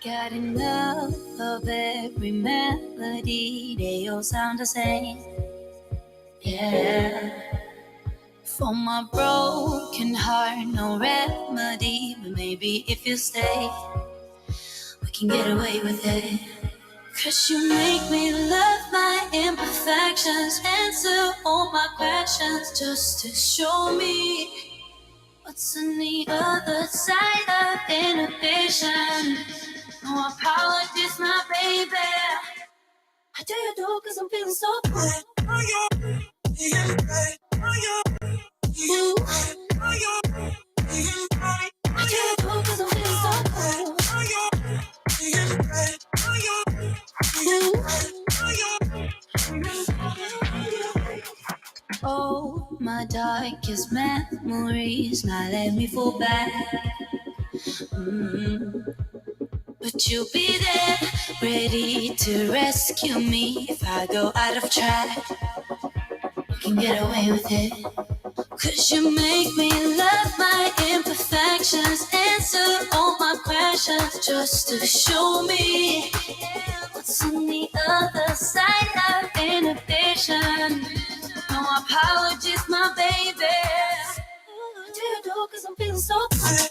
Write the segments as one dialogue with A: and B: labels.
A: got enough of every melody, they all sound the same. Yeah. For my broken heart, no remedy, but maybe if you stay, we can get away with it. 'Cause you make me love my imperfections, answer all my questions, just to show me what's on the other side of inhibition. No apologies, my baby. I do you do 'cause I'm feeling so good. Ooh. I do you do 'cause I'm feeling so good. Oh, my darkest memories, now let me fall back. But you'll be there, ready to rescue me if I go out of track. You can get away with it. 'Cause you make me love my imperfections, answer all my questions, just to show me what's on the other side of inhibition. No apologies, my baby. What do you do? 'Cause I'm feeling so good.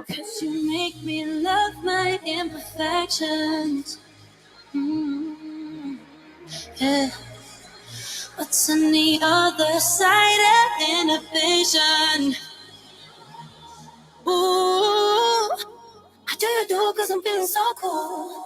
A: Cause you make me love my imperfections. Yeah. What's on the other side of inhibition? Ooh, I do you do 'cause I'm feeling so cool.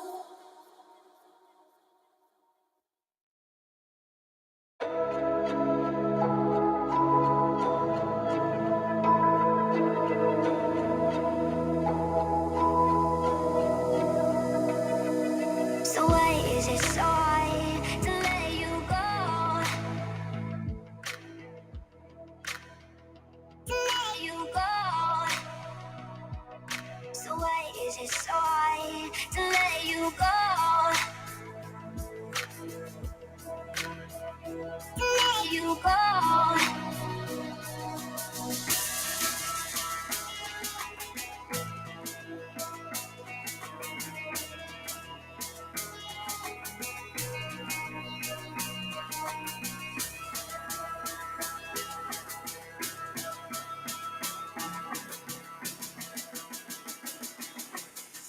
B: So why is it so hard to let you go? To let you go. So why is it so hard to let you go? To let you go.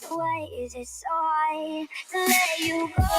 B: Why is it so hard to let you go?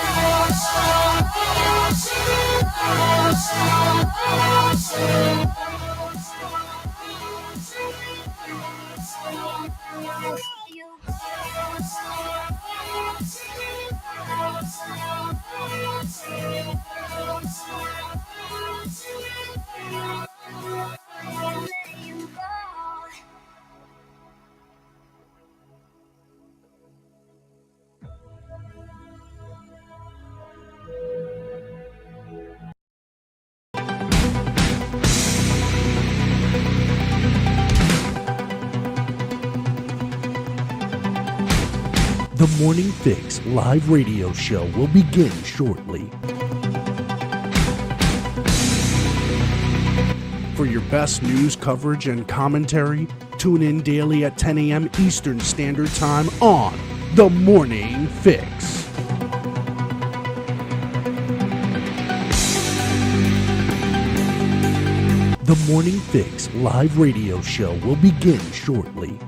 C: The Morning Fix live radio show will begin shortly. For your best news coverage and commentary, tune in daily at 10 a.m. Eastern Standard Time on The Morning Fix. The Morning Fix live radio show will begin shortly.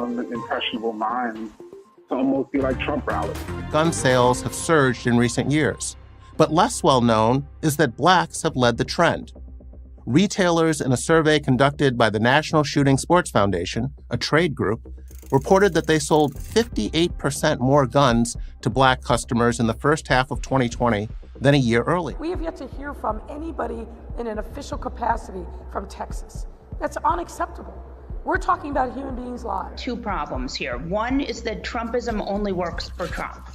D: impressionable minds to almost be like Trump rallies.
E: Gun sales have surged in recent years, but less well known is that blacks have led the trend. Retailers in a survey conducted by the National Shooting Sports Foundation, a trade group, reported that they sold 58% more guns to black customers in the first half of 2020 than a year earlier.
F: We have yet to hear from anybody in an official capacity from Texas. That's unacceptable. We're talking about human beings' lives.
G: Two problems here. One is that Trumpism only works for Trump.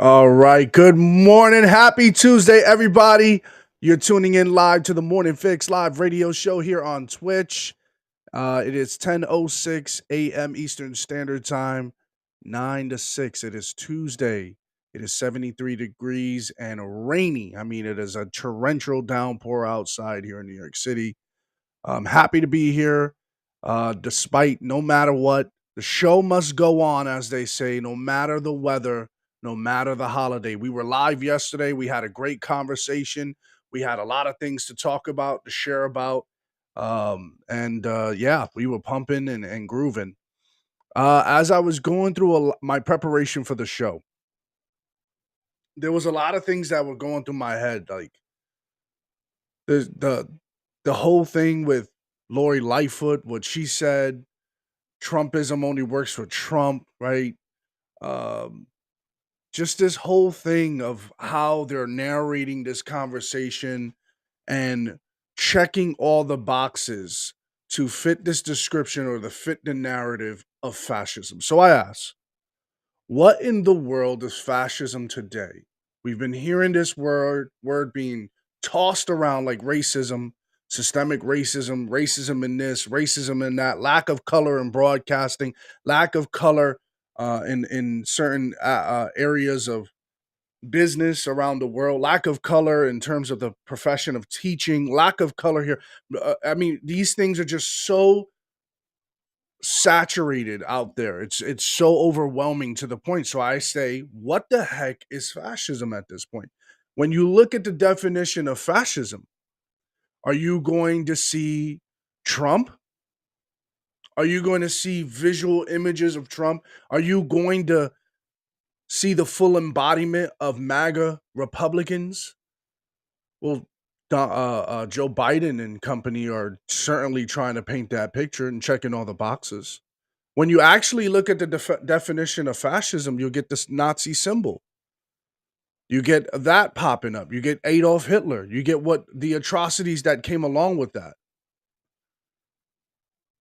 C: All right. Good morning. Happy Tuesday, everybody. You're tuning in live to the Morning Fix live radio show here on Twitch. It is 10:06 a.m. Eastern Standard Time, 9 to 6. It is Tuesday. It is 73 degrees and rainy. I mean, it is a torrential downpour outside here in New York City. I'm happy to be here, despite no matter what. The show must go on, as they say, no matter the weather, no matter the holiday. We were live yesterday. We had a great conversation. We had a lot of things to talk about, to share about. Yeah, we were pumping and grooving. As I was going through my preparation for the show, there was a lot of things that were going through my head. Like the whole thing with Lori Lightfoot, what she said, Trumpism only works for Trump, right? Just this whole thing of how they're narrating this conversation and checking all the boxes to fit this description or to fit the narrative of fascism. So I ask, what in the world is fascism today? We've been hearing this word being tossed around like racism, systemic racism, racism in this, racism in that, lack of color in broadcasting, lack of color in certain areas of business around the world, lack of color in terms of the profession of teaching, lack of color here. I mean, these things are just so saturated out there. It's so overwhelming to the point. So I say, what the heck is fascism at this point? When you look at the definition of fascism, are you going to see Trump? Are you going to see visual images of Trump? Are you going to see the full embodiment of MAGA Republicans? Well, Joe Biden and company are certainly trying to paint that picture and checking all the boxes. When you actually look at the definition of fascism, you'll get this Nazi symbol. You get that popping up. You get Adolf Hitler. You get what the atrocities that came along with that.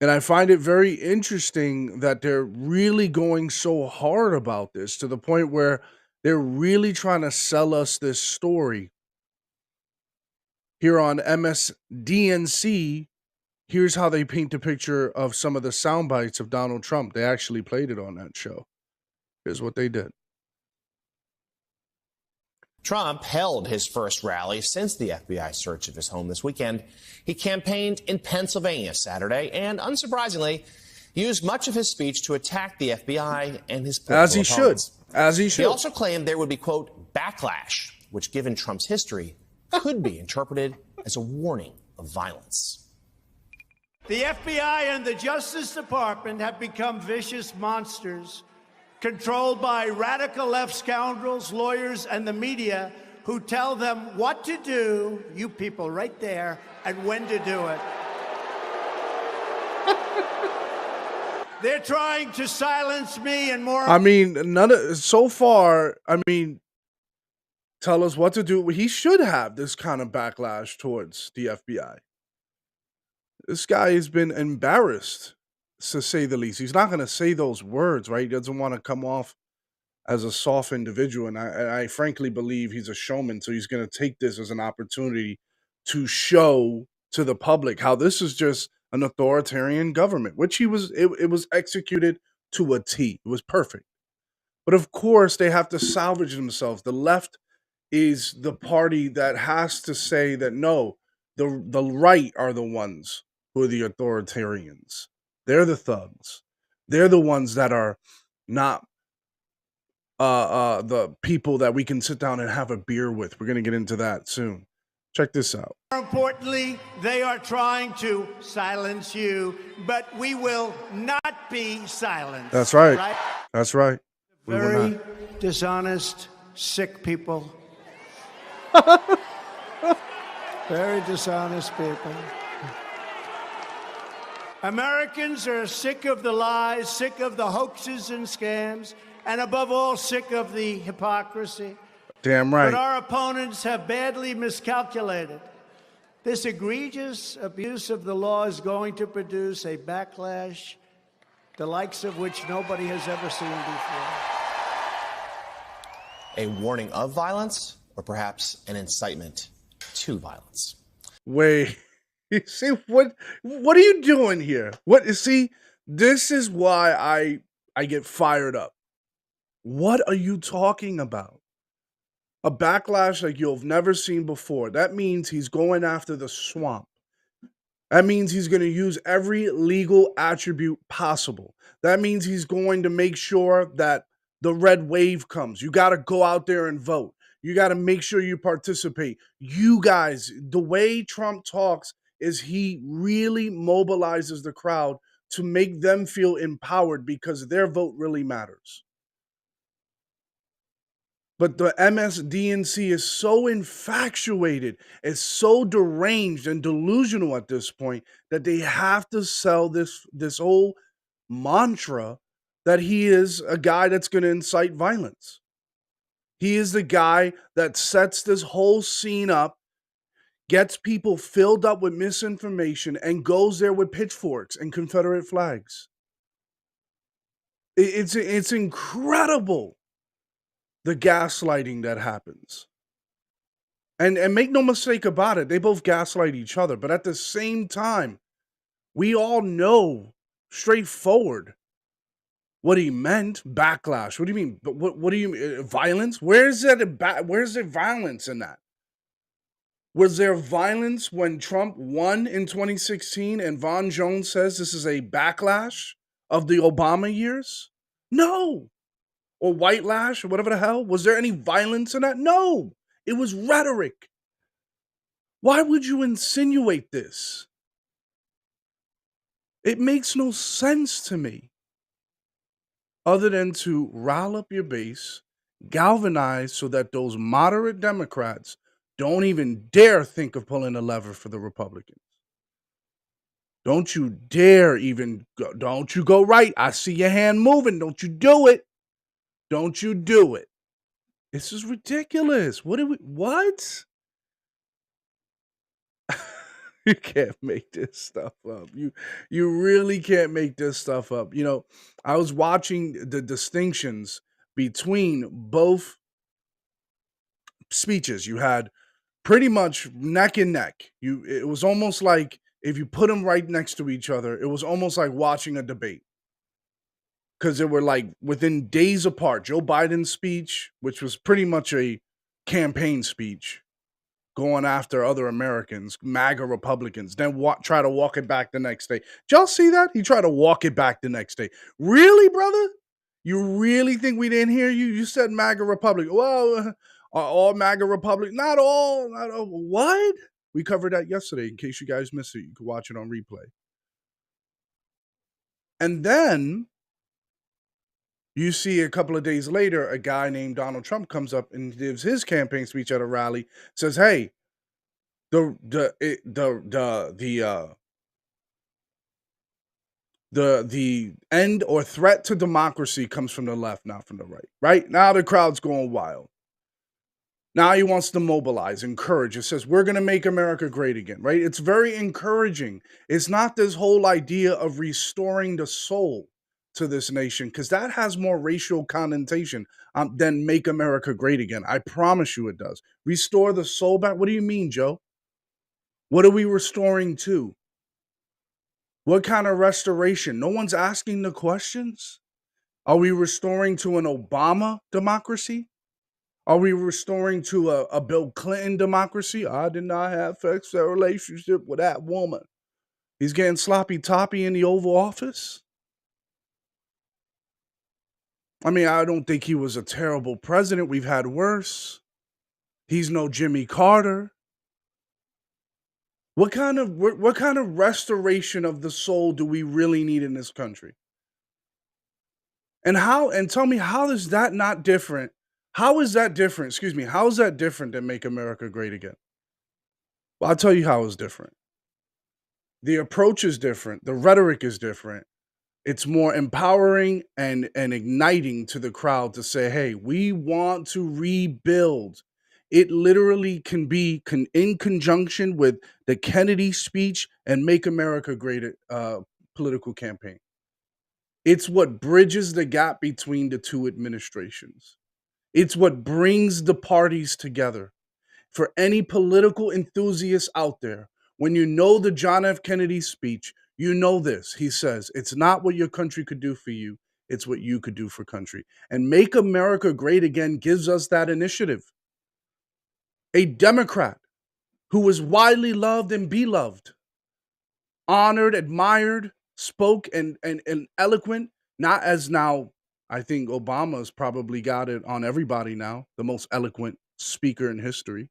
C: And I find it very interesting that they're really going so hard about this to the point where they're really trying to sell us this story. Here on MSDNC, here's how they paint the picture of some of the sound bites of Donald Trump. They actually played it on that show. Here's what they did.
H: Trump held his first rally since the FBI search of his home this weekend. He campaigned in Pennsylvania Saturday and, unsurprisingly, used much of his speech to attack the FBI and his political
C: As he
H: opponents.
C: should. As he should.
H: He also claimed there would be, quote, backlash, which, given Trump's history, could be interpreted as a warning of violence.
I: The FBI and the Justice Department have become vicious monsters, controlled by radical left scoundrels, lawyers, and the media who tell them what to do, you people right there, and when to do it. They're trying to silence me and more.
C: I mean, tell us what to do. He should have this kind of backlash towards the FBI. This guy has been embarrassed, to say the least. He's not going to say those words, right? He doesn't want to come off as a soft individual. And I frankly believe he's a showman. So he's going to take this as an opportunity to show to the public how this is just an authoritarian government, which it was executed to a T. It was perfect. But of course, they have to salvage themselves. The left is the party that has to say that no, the right are the ones who are the authoritarians. They're the thugs. They're the ones that are not the people that we can sit down and have a beer with. We're going to get into that soon. Check this out.
I: More importantly, they are trying to silence you, but we will not be silenced.
C: That's right. That's right. We will
I: Very
C: not.
I: dishonest, sick people. Very dishonest people. Americans are sick of the lies, sick of the hoaxes and scams, and above all, sick of the hypocrisy.
C: Damn right.
I: But our opponents have badly miscalculated. This egregious abuse of the law is going to produce a backlash, the likes of which nobody has ever seen before.
H: A warning of violence, or perhaps an incitement to violence?
C: Wait. See, what are you doing here? See, this is why I get fired up. What are you talking about? A backlash like you've never seen before. That means he's going after the swamp. That means he's going to use every legal attribute possible. That means he's going to make sure that the red wave comes. You got to go out there and vote. You got to make sure you participate. You guys, the way Trump talks is he really mobilizes the crowd to make them feel empowered because their vote really matters. But the MSDNC is so infatuated, is so deranged and delusional at this point that they have to sell this whole mantra that he is a guy that's going to incite violence. He is the guy that sets this whole scene up, gets people filled up with misinformation, and goes there with pitchforks and Confederate flags. It's incredible, the gaslighting that happens. And make no mistake about it, they both gaslight each other. But at the same time, we all know straightforward what he meant. Backlash. What do you mean? What do you mean? Violence? Where's there violence in that? Was there violence when Trump won in 2016 and Von Jones says this is a backlash of the Obama years? No. Or white lash or whatever the hell. Was there any violence in that? No. It was rhetoric. Why would you insinuate this? It makes no sense to me. Other than to rile up your base, galvanize so that those moderate Democrats don't even dare think of pulling a lever for the Republicans. Don't you dare even go. Don't you go right. I see your hand moving. Don't you do it. Don't you do it. This is ridiculous. What? You can't make this stuff up. You really can't make this stuff up. You know, I was watching the distinctions between both speeches. You had pretty much neck and neck. It was almost like if you put them right next to each other, it was almost like watching a debate. Because they were like within days apart. Joe Biden's speech, which was pretty much a campaign speech, going after other Americans, MAGA Republicans, then try to walk it back the next day. Did y'all see that? He tried to walk it back the next day. Really, brother? You really think we didn't hear you? You said MAGA Republic. Well, all MAGA Republic. Not all. What? We covered that yesterday. In case you guys missed it, you can watch it on replay. And then you see a couple of days later, a guy named Donald Trump comes up and gives his campaign speech at a rally. Says, "Hey, the end or threat to democracy comes from the left, not from the right. Right now, the crowd's going wild. Now he wants to mobilize, encourage. It says we're going to make America great again. Right? It's very encouraging. It's not this whole idea of restoring the soul to this nation, because that has more racial connotation than make America great again. I promise you it does. Restore the soul back. What do you mean, Joe? What are we restoring to? What kind of restoration? No one's asking the questions. Are we restoring to an Obama democracy? Are we restoring to a Bill Clinton democracy? I did not have sexual relationship with that woman. He's getting sloppy toppy in the Oval Office. I mean, I don't think he was a terrible president. We've had worse. He's no Jimmy Carter. What kind of restoration of the soul do we really need in this country? And tell me, how is that not different? How is that different? Excuse me. How is that different than Make America Great Again? Well, I'll tell you how it's different. The approach is different. The rhetoric is different. It's more empowering and igniting to the crowd to say, "Hey, we want to rebuild." It literally can be in conjunction with the Kennedy speech and Make America Great political campaign. It's what bridges the gap between the two administrations. It's what brings the parties together. For any political enthusiast out there, when you know the John F. Kennedy speech, you know this. He says, it's not what your country could do for you, it's what you could do for country. And Make America Great Again gives us that initiative. A Democrat who was widely loved and beloved, honored, admired, spoke and eloquent, not as now, I think Obama's probably got it on everybody now, the most eloquent speaker in history.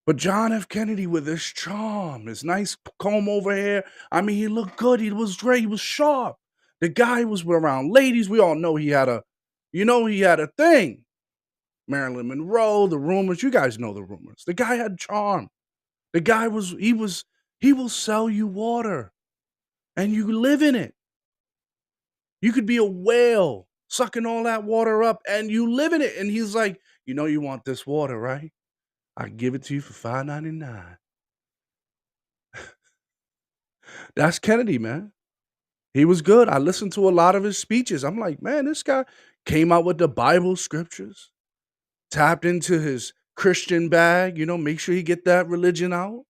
C: But John F. Kennedy with his charm, his nice comb over hair. I mean, he looked good. He was great. He was sharp. The guy was around ladies. We all know he had a thing. Marilyn Monroe, the rumors. You guys know the rumors. The guy had charm. The guy he will sell you water and you live in it. You could be a whale sucking all that water up and you live in it. And he's like, you want this water, right? I give it to you for $5.99. That's Kennedy, man. He was good. I listened to a lot of his speeches. I'm like, man, this guy came out with the Bible scriptures, tapped into his Christian bag, make sure he get that religion out.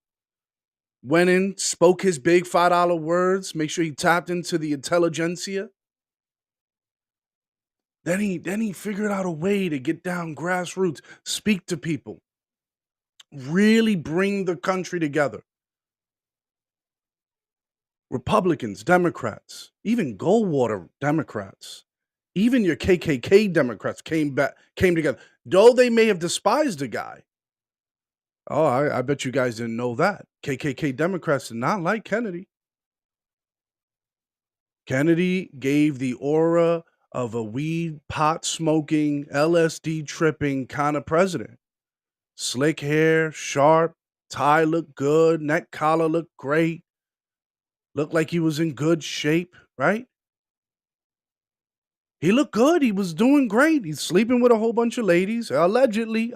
C: Went in, spoke his big $5 words, make sure he tapped into the intelligentsia. Then he figured out a way to get down grassroots, speak to people, really bring the country together. Republicans, Democrats, even Goldwater Democrats, even your KKK Democrats came together. Though they may have despised the guy. Oh, I bet you guys didn't know that. KKK Democrats did not like Kennedy. Kennedy gave the aura of a weed, pot smoking, LSD tripping kind of president. Slick hair, sharp, tie looked good, neck collar looked great. Looked like he was in good shape, right? He looked good. He was doing great. He's sleeping with a whole bunch of ladies, allegedly.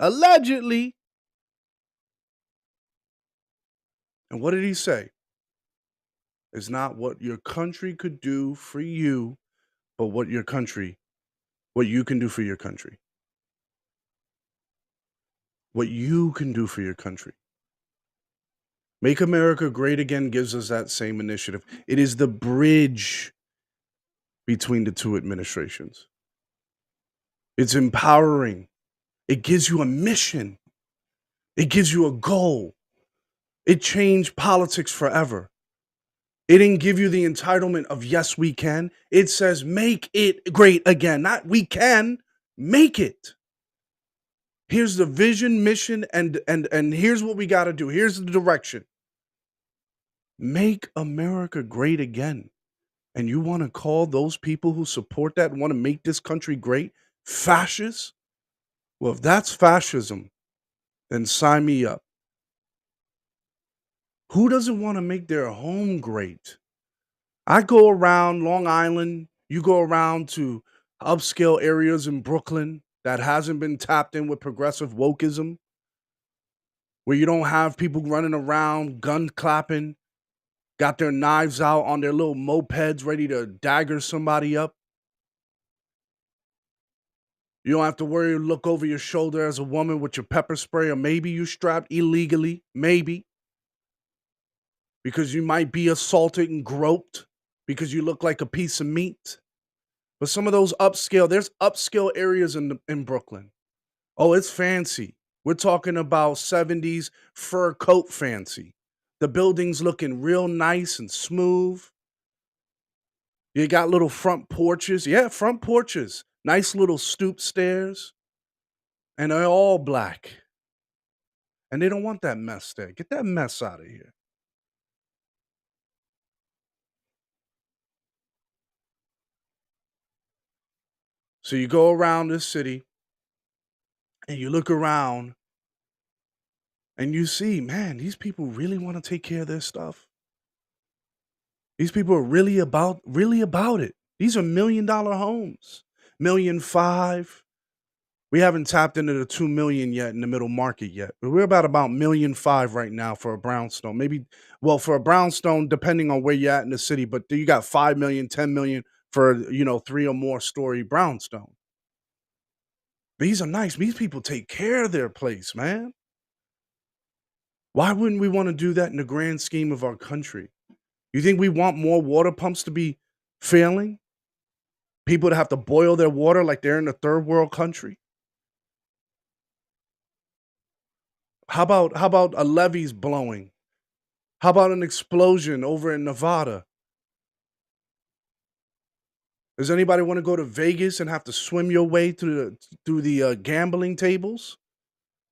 C: And what did he say? It's not what your country could do for you, but what you can do for your country. What you can do for your country. Make America Great Again gives us that same initiative. It is the bridge between the two administrations. It's empowering. It gives you a mission. It gives you a goal. It changed politics forever. It didn't give you the entitlement of yes, we can. It says make it great again. Not we can, make it. Here's the vision, mission, and here's what we got to do. Here's the direction. Make America great again. And you want to call those people who support that and want to make this country great fascists? Well, if that's fascism, then sign me up. Who doesn't want to make their home great? I go around Long Island, you go around to upscale areas in Brooklyn that hasn't been tapped in with progressive wokeism, where you don't have people running around, gun clapping, got their knives out on their little mopeds ready to dagger somebody up. You don't have to worry, look over your shoulder as a woman with your pepper spray, or maybe you strapped illegally, maybe, because you might be assaulted and groped because you look like a piece of meat. But some of those there's upscale areas in Brooklyn. Oh, it's fancy. We're talking about 70s fur coat fancy. The building's looking real nice and smooth. You got little front porches. Yeah, front porches. Nice little stoop stairs. And they're all black. And they don't want that mess there. Get that mess out of here. So you go around this city and you look around and you see, man, these people really want to take care of their stuff. These people are really about it. These are $1 million homes. 1.5 million. We haven't tapped into the 2 million yet in the middle market yet. But we're about 1.5 million right now for a brownstone. Maybe, well, for a brownstone, depending on where you're at in the city, but you got 5 million, 10 million for, 3 or more story brownstone. These are nice. These people take care of their place, man. Why wouldn't we want to do that in the grand scheme of our country? You think we want more water pumps to be failing? People to have to boil their water like they're in a third world country? How about a levees blowing? How about an explosion over in Nevada? Does anybody want to go to Vegas and have to swim your way through the gambling tables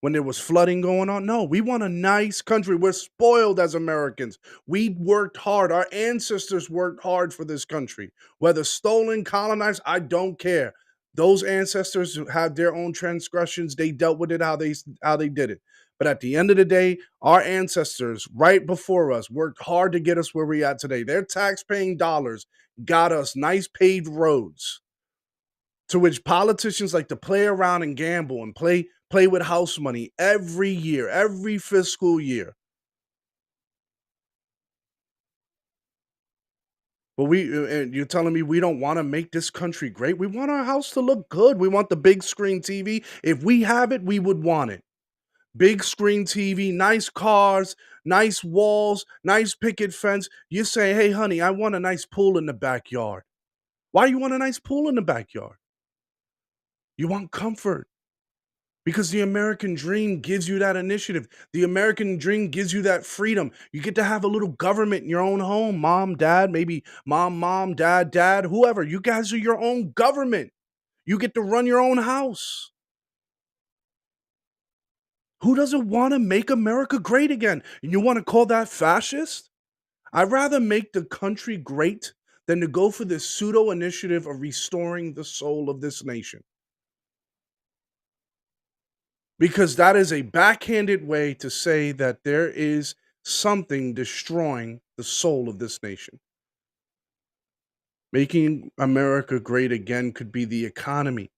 C: when there was flooding going on? No, we want a nice country. We're spoiled as Americans. We worked hard. Our ancestors worked hard for this country. Whether stolen, colonized, I don't care. Those ancestors had their own transgressions. They dealt with it how they did it. But at the end of the day, our ancestors right before us worked hard to get us where we at today. Their tax-paying dollars got us nice paved roads to which politicians like to play around and gamble and play with house money every year, every fiscal year. But and you're telling me we don't want to make this country great? We want our house to look good. We want the big screen TV. If we have it, we would want it. Big screen TV, nice cars, nice walls, nice picket fence. You say, hey, honey, I want a nice pool in the backyard. Why you want a nice pool in the backyard? You want comfort. Because the American dream gives you that initiative. The American dream gives you that freedom. You get to have a little government in your own home. Mom, dad, maybe mom, dad, whoever. You guys are your own government. You get to run your own house. Who doesn't want to make America great again? And you want to call that fascist? I'd rather make the country great than to go for this pseudo initiative of restoring the soul of this nation. Because that is a backhanded way to say that there is something destroying the soul of this nation. Making America great again could be the economy.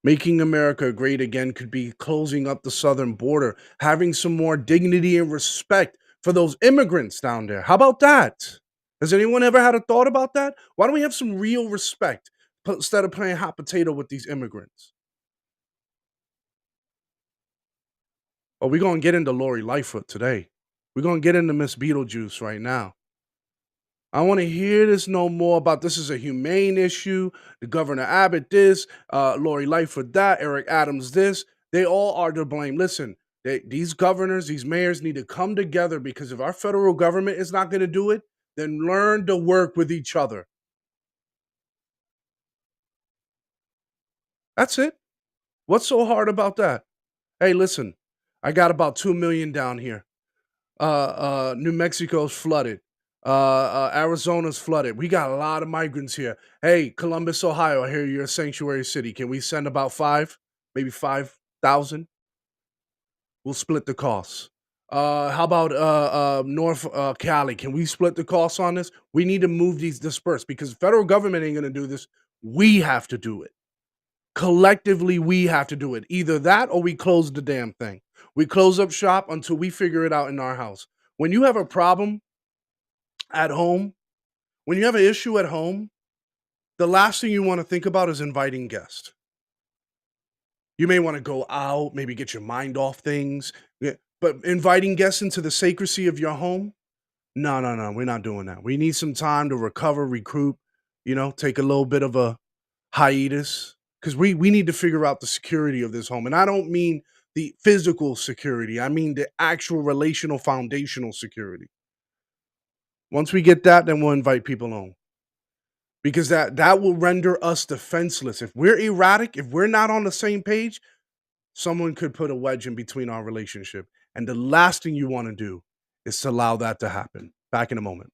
C: Making America great again could be closing up the southern border, having some more dignity and respect for those immigrants down there. How about that? Has anyone ever had a thought about that? Why don't we have some real respect instead of playing hot potato with these immigrants? Oh, we're going to get into Lori Lightfoot today. We're going to get into Miss Beetlejuice right now. I want to hear this no more about this is a humane issue. The Governor Abbott this, Lori Lightfoot that, Eric Adams this. They all are to blame. Listen, these governors, these mayors need to come together because if our federal government is not going to do it, then learn to work with each other. That's it. What's so hard about that? Hey, listen, I got about 2 million down here. New Mexico's flooded. Arizona's flooded. We got a lot of migrants here. Hey, Columbus, Ohio, I hear you're a sanctuary city. Can we send about 5, maybe 5,000? We'll split the costs. How about North Cali? Can we split the costs on this? We need to move these dispersed because the federal government ain't going to do this. We have to do it. Collectively, we have to do it. Either that or we close the damn thing. We close up shop until we figure it out in our house. When you have a problem at home, when you have an issue at home, the last thing you want to think about is inviting guests. You may want to go out, maybe get your mind off things, but inviting guests into the sacredcy of your home, no, we're not doing that. We need some time to recover, recruit, take a little bit of a hiatus because we need to figure out the security of this home. And I don't mean the physical security. I mean the actual relational foundational security. Once we get that, then we'll invite people home. Because that will render us defenseless. If we're erratic, if we're not on the same page, someone could put a wedge in between our relationship. And the last thing you want to do is to allow that to happen. Back in a moment.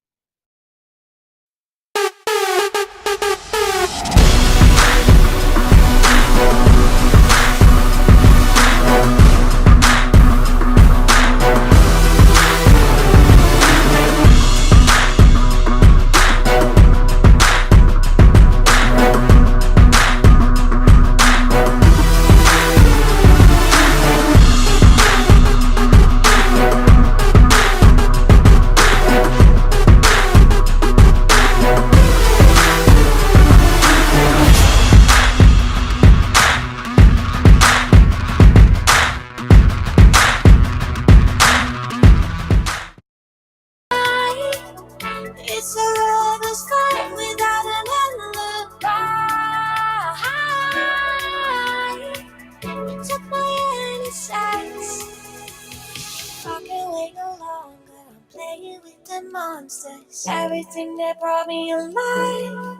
A: It's a river's fight without an alibi. Took my innocence. I can't wait no longer. I'm playing with the monsters. Everything that brought me alive.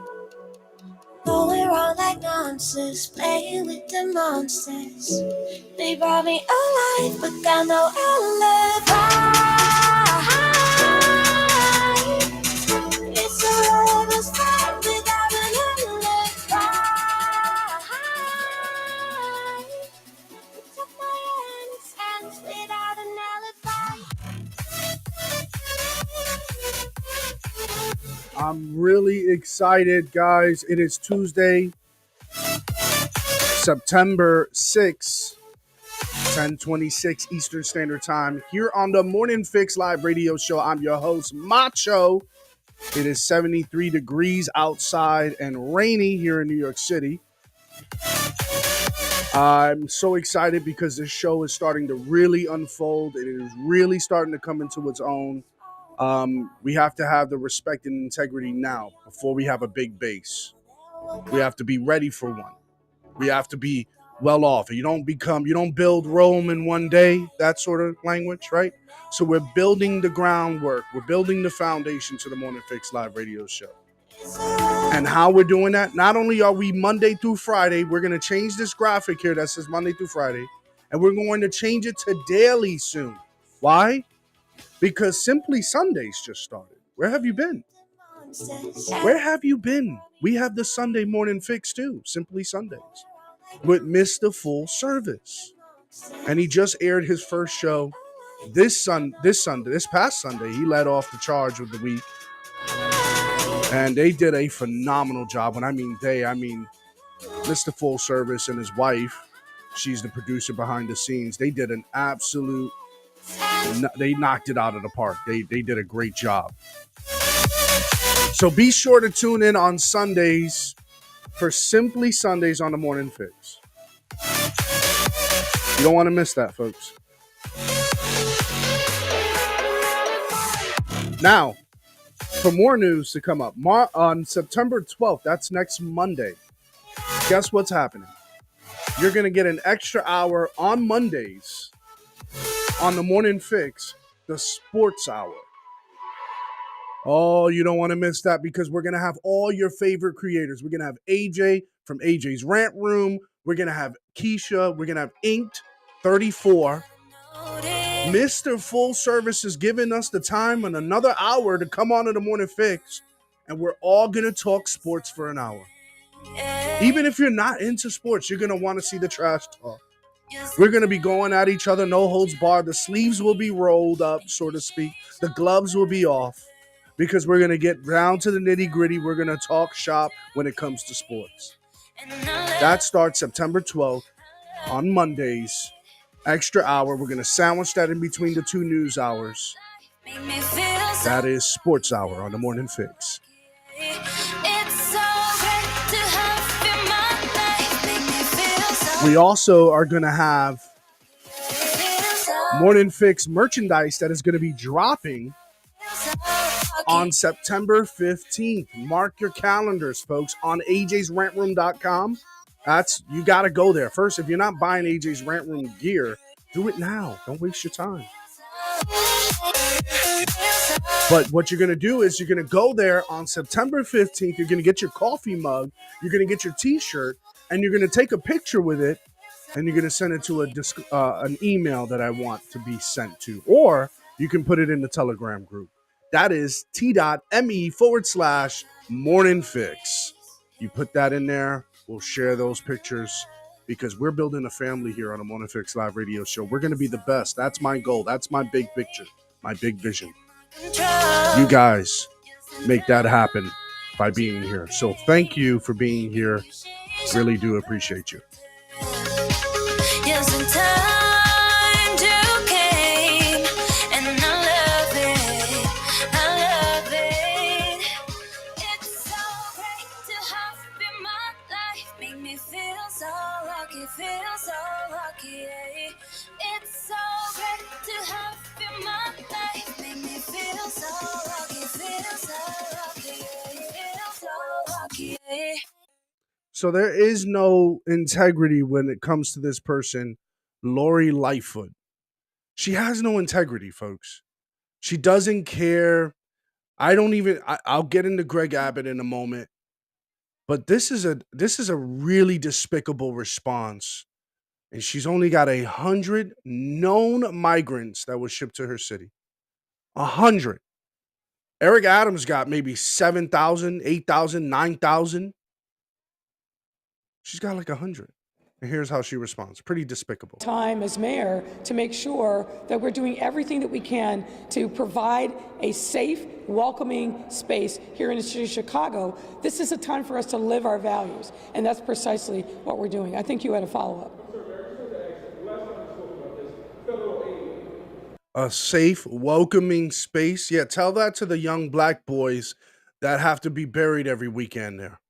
A: Going around like monsters, playing with the monsters. They brought me alive, but got no alibi. It's a river's fight without an alibi. Took my innocence without an alibi.
C: I'm really excited, guys. It is Tuesday, September 6th, 10:26 Eastern Standard Time. Here on the Morning Fix Live Radio Show, I'm your host, Macho. It is 73 degrees outside and rainy here in New York City. I'm so excited because this show is starting to really unfold. It is really starting to come into its own. We have to have the respect and integrity now before we have a big base. We have to be ready for one. We have to be well off. You don't build Rome in one day, that sort of language, right? So we're building the groundwork. We're building the foundation to the Morning Fix Live Radio Show. And how we're doing that, not only are we Monday through Friday, we're going to change this graphic here that says Monday through Friday, and we're going to change it to daily soon. Why? Because Simply Sundays just started. Where have you been? Where have you been? We have the Sunday Morning Fix too, Simply Sundays, with Mr. Full Service. And he just aired his first show this past Sunday. He led off the charge of the week. And they did a phenomenal job. When I mean they, I mean Mr. Full Service and his wife. She's the producer behind the scenes. They did an absolute, they knocked it out of the park. They did a great job. So be sure to tune in on Sundays for Simply Sundays on the Morning Fix. You don't want to miss that, folks. Now, for more news to come up, on September 12th, that's next Monday, guess what's happening? You're going to get an extra hour on Mondays on the Morning Fix, the Sports Hour. Oh, you don't want to miss that because we're going to have all your favorite creators. We're going to have AJ from AJ's Rant Room. We're going to have Keisha. We're going to have Inked 34. Mr. Full Service is giving us the time and another hour to come on to the Morning Fix, and we're all going to talk sports for an hour. Even if you're not into sports, you're going to want to see the trash talk. We're going to be going at each other, no holds barred. The sleeves will be rolled up, so to speak. The gloves will be off because we're going to get down to the nitty gritty. We're going to talk shop when it comes to sports. That starts September 12th on Mondays. Extra hour. We're going to sandwich that in between the two news hours. That is Sports Hour on the Morning Fix. We also are going to have Morning Fix merchandise that is going to be dropping on September 15th. Mark your calendars, folks, on ajsrantroom.com. You got to go there. First, if you're not buying AJ's Rant Room gear, do it now. Don't waste your time. But what you're going to do is you're going to go there on September 15th. You're going to get your coffee mug. You're going to get your t-shirt, and you're going to take a picture with it and you're going to send it to an email that I want to be sent to, or you can put it in the Telegram group. That is t.me/morning fix. You put that in there, we'll share those pictures because we're building a family here on the Morning Fix Live Radio Show. We're going to be the best. That's my goal. That's my big picture, my big vision. You guys make that happen by being here. So thank you for being here. Really do appreciate you.
A: Yes, and time to came, and I love it. I love it. It's so great to have you in my life. Make me feel so lucky, yeah. It's so great to have you in my life. Make me feel so lucky, yeah.
C: So there is no integrity when it comes to this person, Lori Lightfoot. She has no integrity, folks. She doesn't care. I'll get into Greg Abbott in a moment. But this is a really despicable response. And she's only got 100 known migrants that were shipped to her city. 100. Eric Adams got maybe 7,000, 8,000, 9,000. She's got like 100. And here's how she responds. Pretty despicable.
F: Time as mayor to make sure that we're doing everything that we can to provide a safe, welcoming space here in the city of Chicago. This is a time for us to live our values, and that's precisely what we're doing. I think you had a follow-up.
C: A safe, welcoming space. Yeah, tell that to the young black boys that have to be buried every weekend there.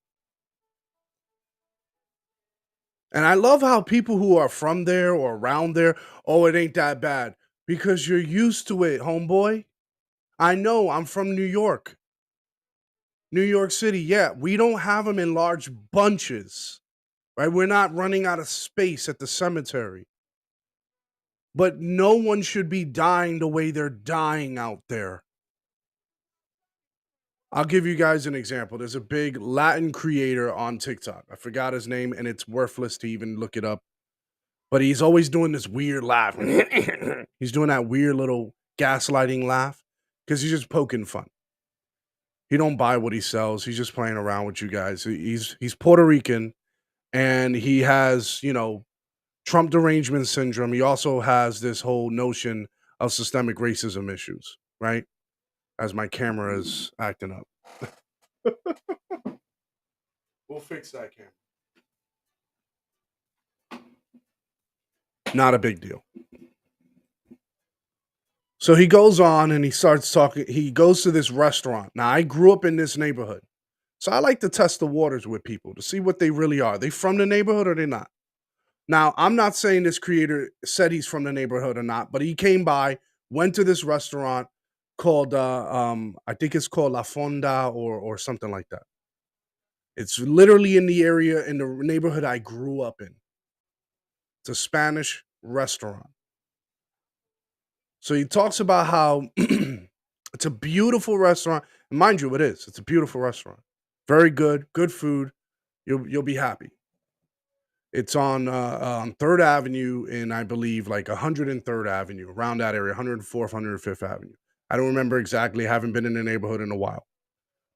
C: And I love how people who are from there or around there, oh, it ain't that bad. Because you're used to it, homeboy. I know, I'm from New York. New York City, yeah. We don't have them in large bunches, right? We're not running out of space at the cemetery. But no one should be dying the way they're dying out there. I'll give you guys an example. There's a big Latin creator on TikTok. I forgot his name, and it's worthless to even look it up. But he's always doing this weird laugh. He's doing that weird little gaslighting laugh because he's just poking fun. He don't buy what he sells. He's just playing around with you guys. He's Puerto Rican, and he has, Trump derangement syndrome. He also has this whole notion of systemic racism issues, right? As my camera is acting up. We'll fix that camera. Not a big deal. So he goes on and he starts talking. He goes to this restaurant. Now, I grew up in this neighborhood. So I like to test the waters with people to see what they really are. They from the neighborhood or they not? Now, I'm not saying this creator said he's from the neighborhood or not, but he came by, went to this restaurant called, I think it's called La Fonda or something like that. It's literally in the area, in the neighborhood I grew up in. It's a Spanish restaurant. So he talks about how it's a beautiful restaurant. And mind you, it is. It's a beautiful restaurant. Very good food. You'll be happy. It's on 3rd Avenue in, I believe, like 103rd Avenue, around that area, 104th, 105th Avenue. I don't remember exactly. Haven't been in the neighborhood in a while.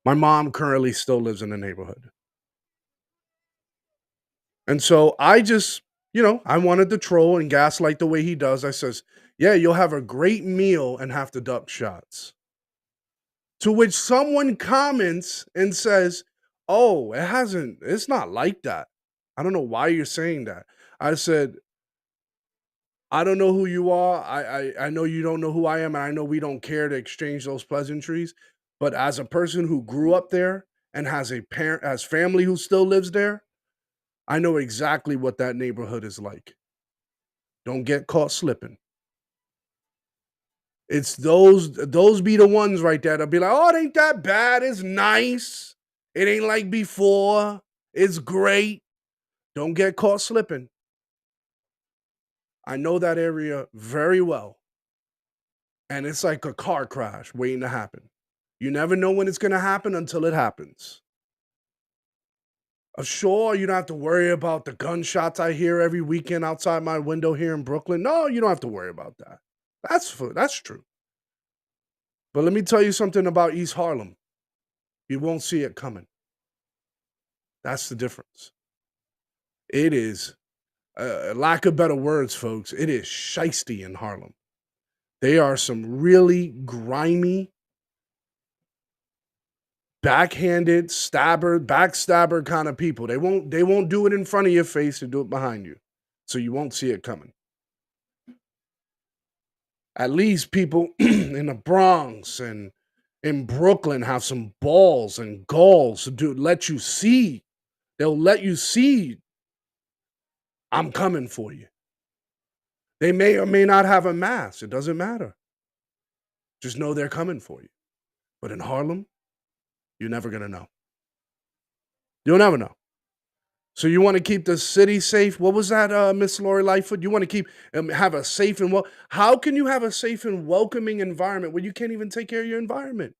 C: My mom currently still lives in the neighborhood. And so I just, I wanted to troll and gaslight the way he does. I says, yeah, you'll have a great meal and have to duck shots. To which someone comments and says, oh, it's not like that. I don't know why you're saying that. I said, I don't know who you are. I know you don't know who I am, and I know we don't care to exchange those pleasantries. But as a person who grew up there and has family who still lives there, I know exactly what that neighborhood is like. Don't get caught slipping. It's those be the ones right there. They'll be like, oh, it ain't that bad. It's nice. It ain't like before. It's great. Don't get caught slipping. I know that area very well. And it's like a car crash waiting to happen. You never know when it's going to happen until it happens. Sure, you don't have to worry about the gunshots I hear every weekend outside my window here in Brooklyn. No, you don't have to worry about that. That's true. But let me tell you something about East Harlem. You won't see it coming. That's the difference. It is, lack of better words, folks, it is shiesty in Harlem. They are some really grimy, backhanded, backstabber kind of people. They won't do it in front of your face, and do it behind you. So you won't see it coming. At least people in the Bronx and in Brooklyn have some balls and galls to let you see. They'll let you see I'm coming for you. They may or may not have a mask. It doesn't matter. Just know they're coming for you. But in Harlem, you're never going to know. You'll never know. So you want to keep the city safe? What was that, Miss Lori Lightfoot? You want to keep have a safe and how can you have a safe and welcoming environment when you can't even take care of your environment?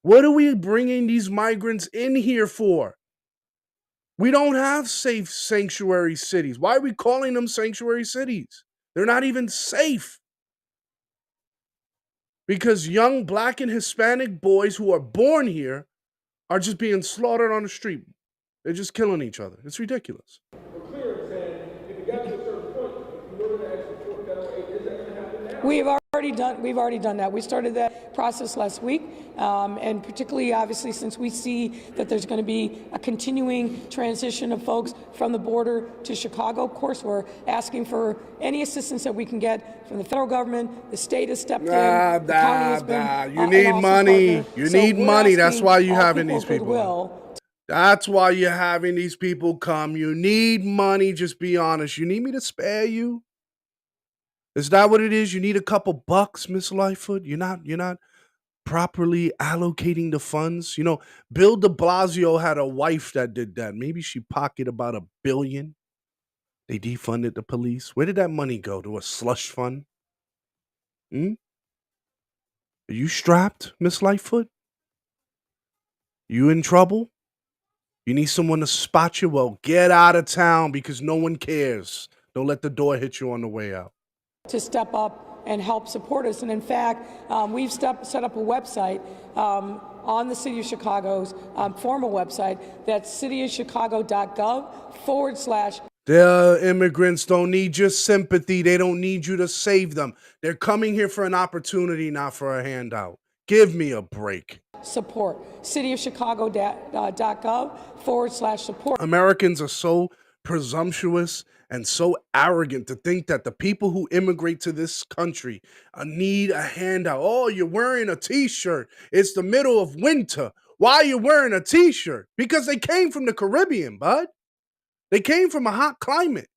C: What are we bringing these migrants in here for? We don't have safe sanctuary cities. Why are we calling them sanctuary cities? They're not even safe. Because young Black and Hispanic boys who are born here are just being slaughtered on the street. They're just killing each other. It's ridiculous.
F: We've already done that. We started that process last week, and particularly, obviously, since we see that there's going to be a continuing transition of folks from the border to Chicago. Of course, we're asking for any assistance that we can get from the federal government. The state has stepped in. The county has been
C: You need money.
F: Partner.
C: You need money. That's why you're having these people.
F: Goodwill.
C: That's why you're having these people come. You need money. Just be honest. You need me to spare you? Is that what it is? You need a couple bucks, Miss Lightfoot? You're not properly allocating the funds. You know, Bill de Blasio had a wife that did that. Maybe she pocketed about $1 billion. They defunded the police. Where did that money go? To a slush fund? Are you strapped, Miss Lightfoot? You in trouble? You need someone to spot you? Well, get out of town because no one cares. Don't let the door hit you on the way out.
F: To step up and help support us. And in fact, we've set up a website on the City of Chicago's formal website. That's cityofchicago.gov/.
C: The immigrants don't need your sympathy. They don't need you to save them. They're coming here for an opportunity, not for a handout. Give me a break.
F: Support. cityofchicago.gov/support.
C: Americans are so presumptuous and so arrogant to think that the people who immigrate to this country need a handout. Oh, you're wearing a t-shirt. It's the middle of winter. Why are you wearing a t-shirt? Because they came from the Caribbean, bud. They came from a hot climate.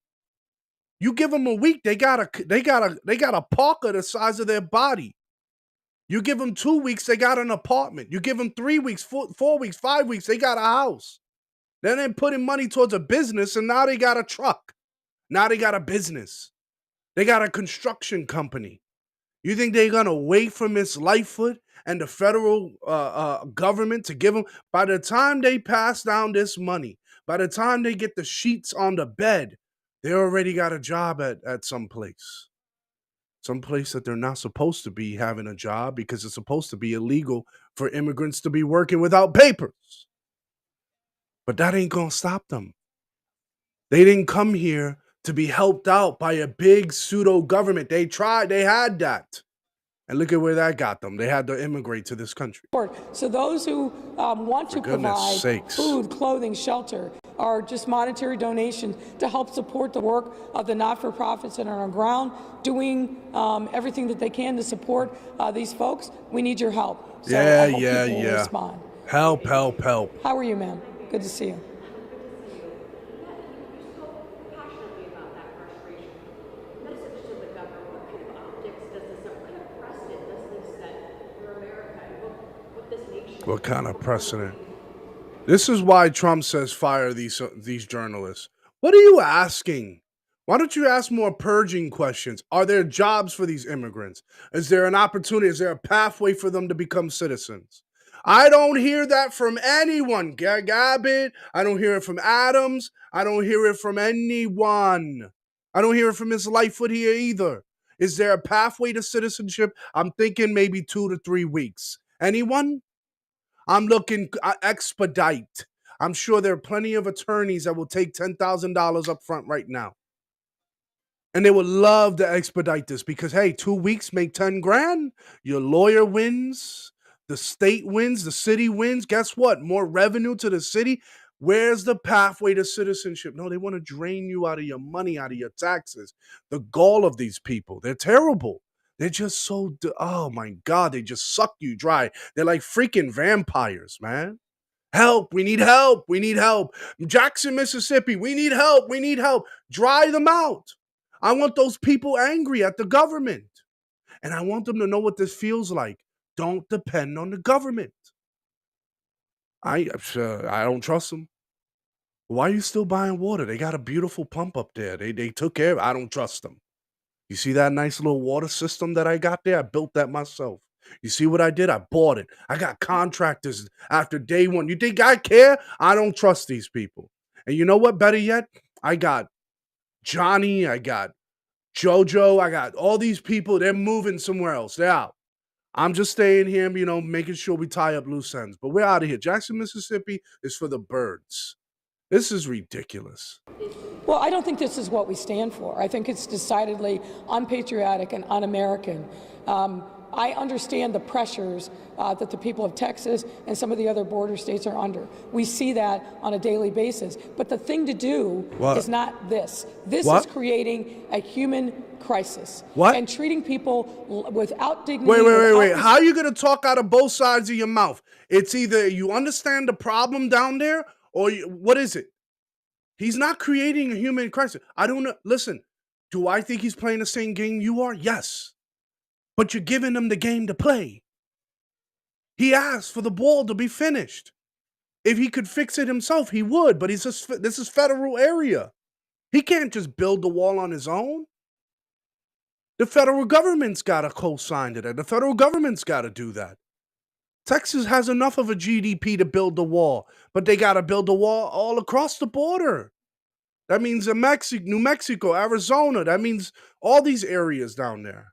C: You give them a week, they got a parka the size of their body. You give them 2 weeks, they got an apartment. You give them 3 weeks, 4 weeks, 5 weeks, they got a house. Then they're putting money towards a business, and now they got a truck. Now they got a business. They got a construction company. You think they're going to wait for Miss Lightfoot and the federal government to give them? By the time they pass down this money, by the time they get the sheets on the bed, they already got a job at some place. Some place that they're not supposed to be having a job because it's supposed to be illegal for immigrants to be working without papers. But that ain't going to stop them. They didn't come here to be helped out by a big pseudo government. They tried, they had that. And look at where that got them. They had to immigrate to this country.
F: So those who want to provide food, clothing, shelter, are just monetary donations to help support the work of the not-for-profits that are on the ground, doing everything that they can to support these folks. We need your help. So
C: Yeah.
F: Respond.
C: Help.
F: How are you, ma'am? Good to see you.
C: What kind of precedent? This is why Trump says fire these journalists. What are you asking? Why don't you ask more purging questions? Are there jobs for these immigrants? Is there an opportunity? Is there a pathway for them to become citizens? I don't hear that from anyone. Gabbett, I don't hear it from Adams. I don't hear it from anyone. I don't hear it from Ms. Lightfoot here either. Is there a pathway to citizenship? I'm thinking maybe 2 to 3 weeks. Anyone? I'm looking expedite. I'm sure there are plenty of attorneys that will take $10,000 up front right now. And they would love to expedite this because, hey, 2 weeks make 10 grand. Your lawyer wins. The state wins. The city wins. Guess what? More revenue to the city. Where's the pathway to citizenship? No, they want to drain you out of your money, out of your taxes. The gall of these people, they're terrible. They're just so, oh my God, they just suck you dry. They're like freaking vampires, man. Help, we need help, we need help. Jackson, Mississippi, we need help, we need help. Dry them out. I want those people angry at the government. And I want them to know what this feels like. Don't depend on the government. I don't trust them. Why are you still buying water? They got a beautiful pump up there. They took care of it. I don't trust them. You see that nice little water system that I got there? I built that myself. You see what I did? I bought it. I got contractors after day one. You think I care? I don't trust these people. And you know what? Better yet, I got Johnny, I got Jojo, I got all these people. They're moving somewhere else. They're out. I'm just staying here, making sure we tie up loose ends. But we're out of here. Jackson, Mississippi is for the birds. This is ridiculous.
F: Well, I don't think this is what we stand for. I think it's decidedly unpatriotic and un-American. I understand the pressures that the people of Texas and some of the other border states are under. We see that on a daily basis. But the thing to do is not this. This is creating a human crisis. And treating people without dignity.
C: Wait. How are you going to talk out of both sides of your mouth? It's either you understand the problem down there or what is it? He's not creating a human crisis. I don't know. Listen, do I think he's playing the same game you are? Yes. But you're giving him the game to play. He asked for the ball to be finished. If he could fix it himself, he would. But this is federal area. He can't just build the wall on his own. The federal government's got to co-sign to that. The federal government's got to do that. Texas has enough of a GDP to build the wall, but they got to build the wall all across the border. That means New Mexico, Arizona. That means all these areas down there.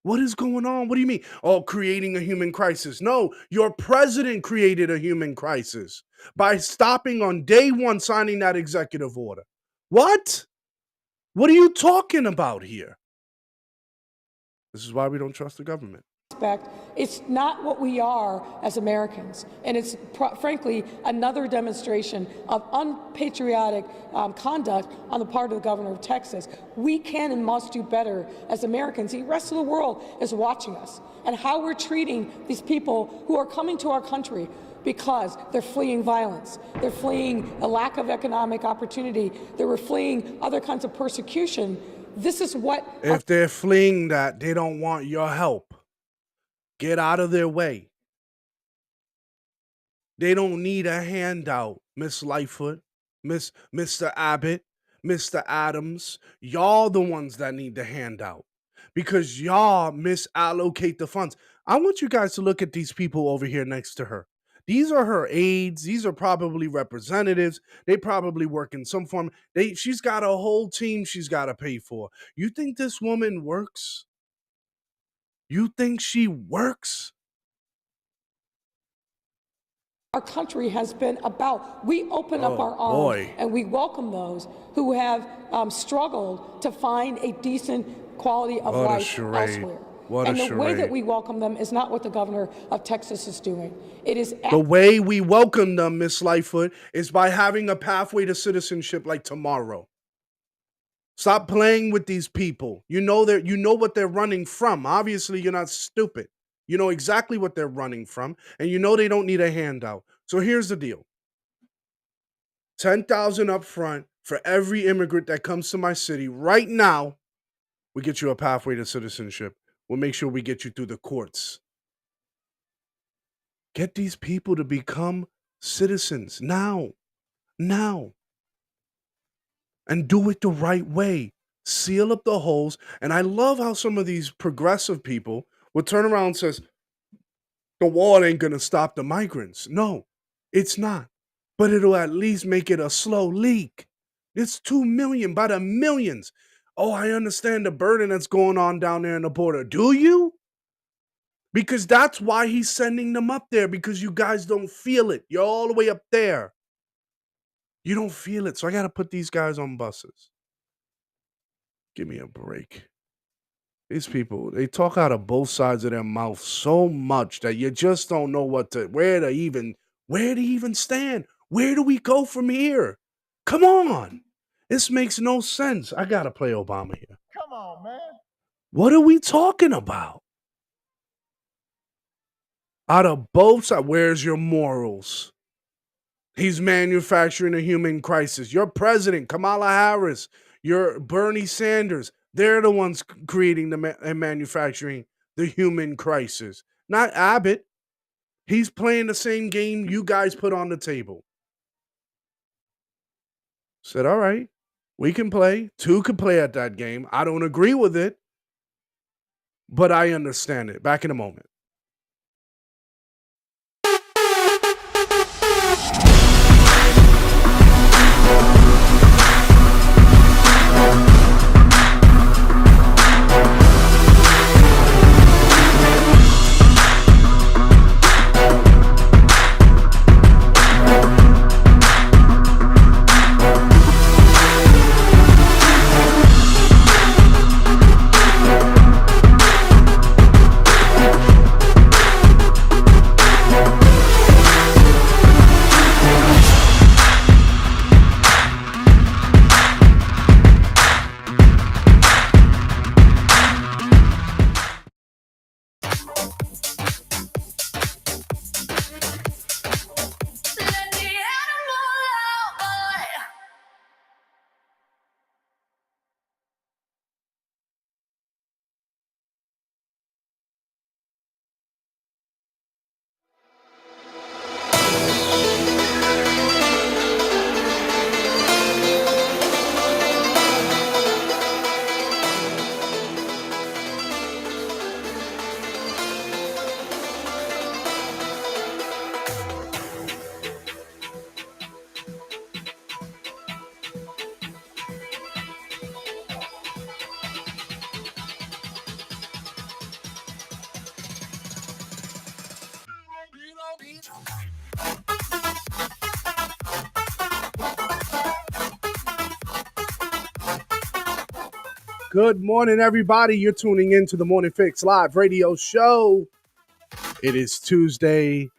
C: What is going on? What do you mean? Oh, creating a human crisis. No, your president created a human crisis by stopping on day one, signing that executive order. What? What are you talking about here? This is why we don't trust the government.
F: It's not what we are as Americans, and it's frankly another demonstration of unpatriotic conduct on the part of the governor of Texas. We can and must do better as Americans. The rest of the world is watching us and how we're treating these people who are coming to our country because they're fleeing violence, they're fleeing a lack of economic opportunity, they were fleeing other kinds of persecution. This is what...
C: If they're fleeing that, they don't want your help. Get out of their way. They don't need a handout, Miss Lightfoot, Mr. Abbott, Mr. Adams. Y'all the ones that need the handout because y'all misallocate the funds. I want you guys to look at these people over here next to her. These are her aides. These are probably representatives. They probably work in some form. She's got a whole team she's got to pay for. You think this woman works? You think she works?
F: Our country has been about. We open up our arms and we welcome those who have struggled to find a decent quality of life elsewhere. And the way that we welcome them is not what the governor of Texas is doing. It is
C: the way we welcome them, Miss Lightfoot, is by having a pathway to citizenship like tomorrow. Stop playing with these people. You know what they're running from. Obviously, you're not stupid. You know exactly what they're running from, and you know they don't need a handout. So here's the deal. $10,000 up front for every immigrant that comes to my city right now. We get you a pathway to citizenship. We'll make sure we get you through the courts. Get these people to become citizens now. And do it the right way. Seal up the holes. And I love how some of these progressive people will turn around and says, The wall ain't going to stop the migrants. No, it's not. But it'll at least make it a slow leak. It's 2 million by the millions. Oh, I understand the burden that's going on down there in the border. Do you? Because that's why he's sending them up there, because you guys don't feel it. You're all the way up there. You don't feel it. So I got to put these guys on buses. Give me a break. These people, they talk out of both sides of their mouth so much that you just don't know where to even stand. Where do we go from here? Come on. This makes no sense. I got to play Obama here.
J: Come on, man.
C: What are we talking about? Out of both sides, where's your morals? He's manufacturing a human crisis. Your president, Kamala Harris, your Bernie Sanders, they're the ones creating and manufacturing the human crisis. Not Abbott. He's playing the same game you guys put on the table. Said, all right, we can play. Two can play at that game. I don't agree with it, but I understand it. Back in a moment. Good morning, everybody. You're tuning in to the Morning Fix Live radio show. It is Tuesday,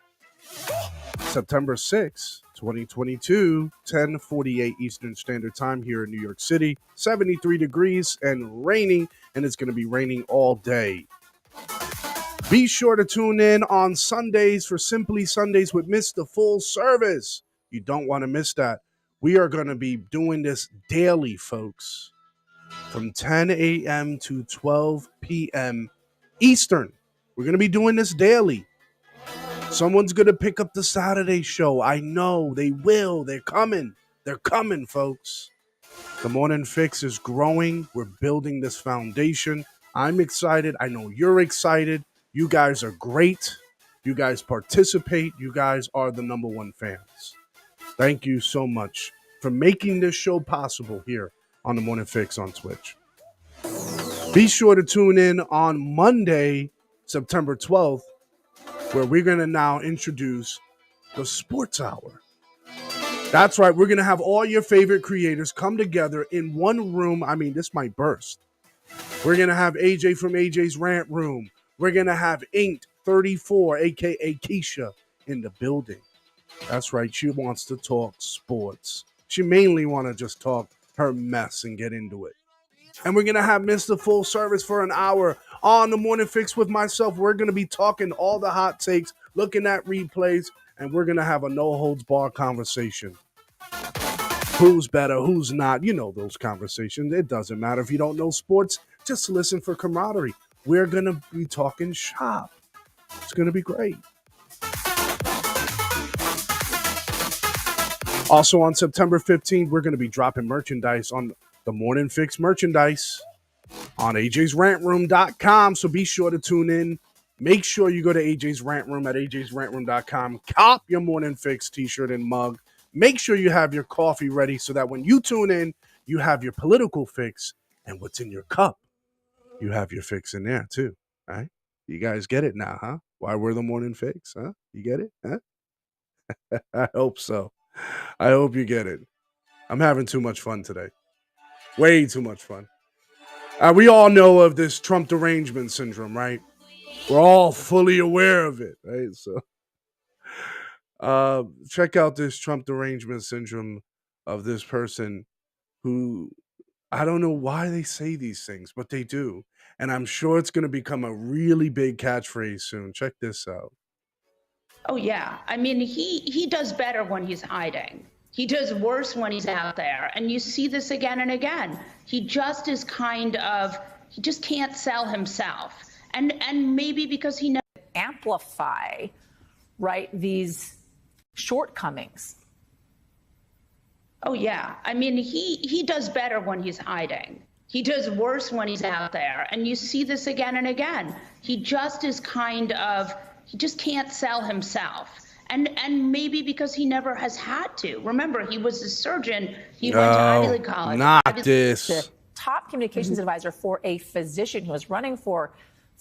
C: September 6th, 2022, 10:48 Eastern Standard Time here in New York City. 73 degrees and raining, and it's going to be raining all day. Be sure to tune in on Sundays for Simply Sundays with Mr. Full Service. You don't want to miss that. We are going to be doing this daily, folks, from 10 a.m. to 12 p.m. Eastern. We're going to be doing this daily. Someone's going to pick up the Saturday show. I know they will. They're coming. They're coming, folks. The Morning Fix is growing. We're building this foundation. I'm excited. I know you're excited. You guys are great. You guys participate. You guys are the number one fans. Thank you so much for making this show possible here on the Morning Fix on Twitch. Be sure to tune in on Monday, September 12th, where we're going to now introduce the Sports Hour. That's right. We're going to have all your favorite creators come together in one room. I mean, this might burst. We're going to have AJ from AJ's Rant Room. We're going to have Inked 34, a.k.a. Keisha, in the building. That's right. She wants to talk sports. She mainly wants to just talk her mess and get into it. And we're going to have Mr. Full Service for an hour on the Morning Fix with myself. We're going to be talking all the hot takes, looking at replays, and we're going to have a no-holds-barred conversation. Who's better, who's not? You know those conversations. It doesn't matter if you don't know sports. Just listen for camaraderie. We're going to be talking shop. It's going to be great. Also on September 15th, we're going to be dropping merchandise on the Morning Fix merchandise on ajsrantroom.com. So be sure to tune in Make sure you go to AJ's Rant Room at ajsrantroom.com. Cop your Morning Fix t-shirt and mug. Make sure you have your coffee ready so that when you tune in, you have your political fix, and what's in your cup, you have your fix in there too. All right? You guys get it now, huh? Why we're the Morning Fix, huh? You get it? Huh? I hope so. I hope you get it. I'm having too much fun today. Way too much fun. We all know of this Trump derangement syndrome, right? We're all fully aware of it, right? So check out this Trump derangement syndrome of this person who, I don't know why they say these things, but they do. And I'm sure it's going to become a really big catchphrase soon. Check this out.
G: Oh yeah, I mean he does better when he's hiding. He does worse when he's out there, and you see this again and again. He just is he just can't sell himself, and maybe because he knows
J: amplify, right, these shortcomings.
G: Oh yeah, I mean he does better when he's hiding. He does worse when he's out there, and you see this again and again. He just is he just can't sell himself. And maybe because he never has had to. Remember, he was a surgeon. He went to Ivy League college.
C: Not this.
J: The top communications advisor for a physician who was running for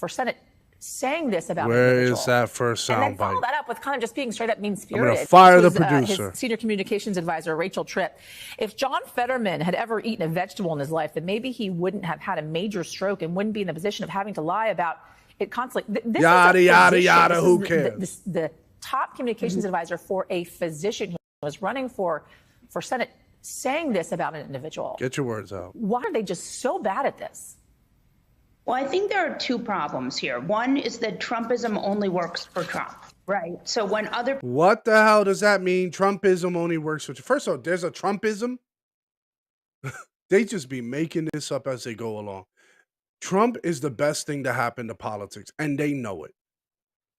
J: Senate saying this about
C: Where is that first
J: and then
C: soundbite?
J: follow that up with kind of just being straight up mean-spirited.
C: I'm going to fire the producer.
J: His senior communications advisor, Rachel Tripp. If John Fetterman had ever eaten a vegetable in his life, then maybe he wouldn't have had a major stroke and wouldn't be in the position of having to lie about it constantly. This
C: yada,
J: is
C: yada, yada, who cares?
J: The top communications advisor for a physician who was running for Senate saying this about an individual.
C: Get your words out.
J: Why are they just so bad at this?
G: Well, I think there are two problems here. One is that Trumpism only works for Trump, right? So when other...
C: What the hell does that mean? Trumpism only works for... First of all, there's a Trumpism? They just be making this up as they go along. Trump is the best thing to happen to politics, and they know it.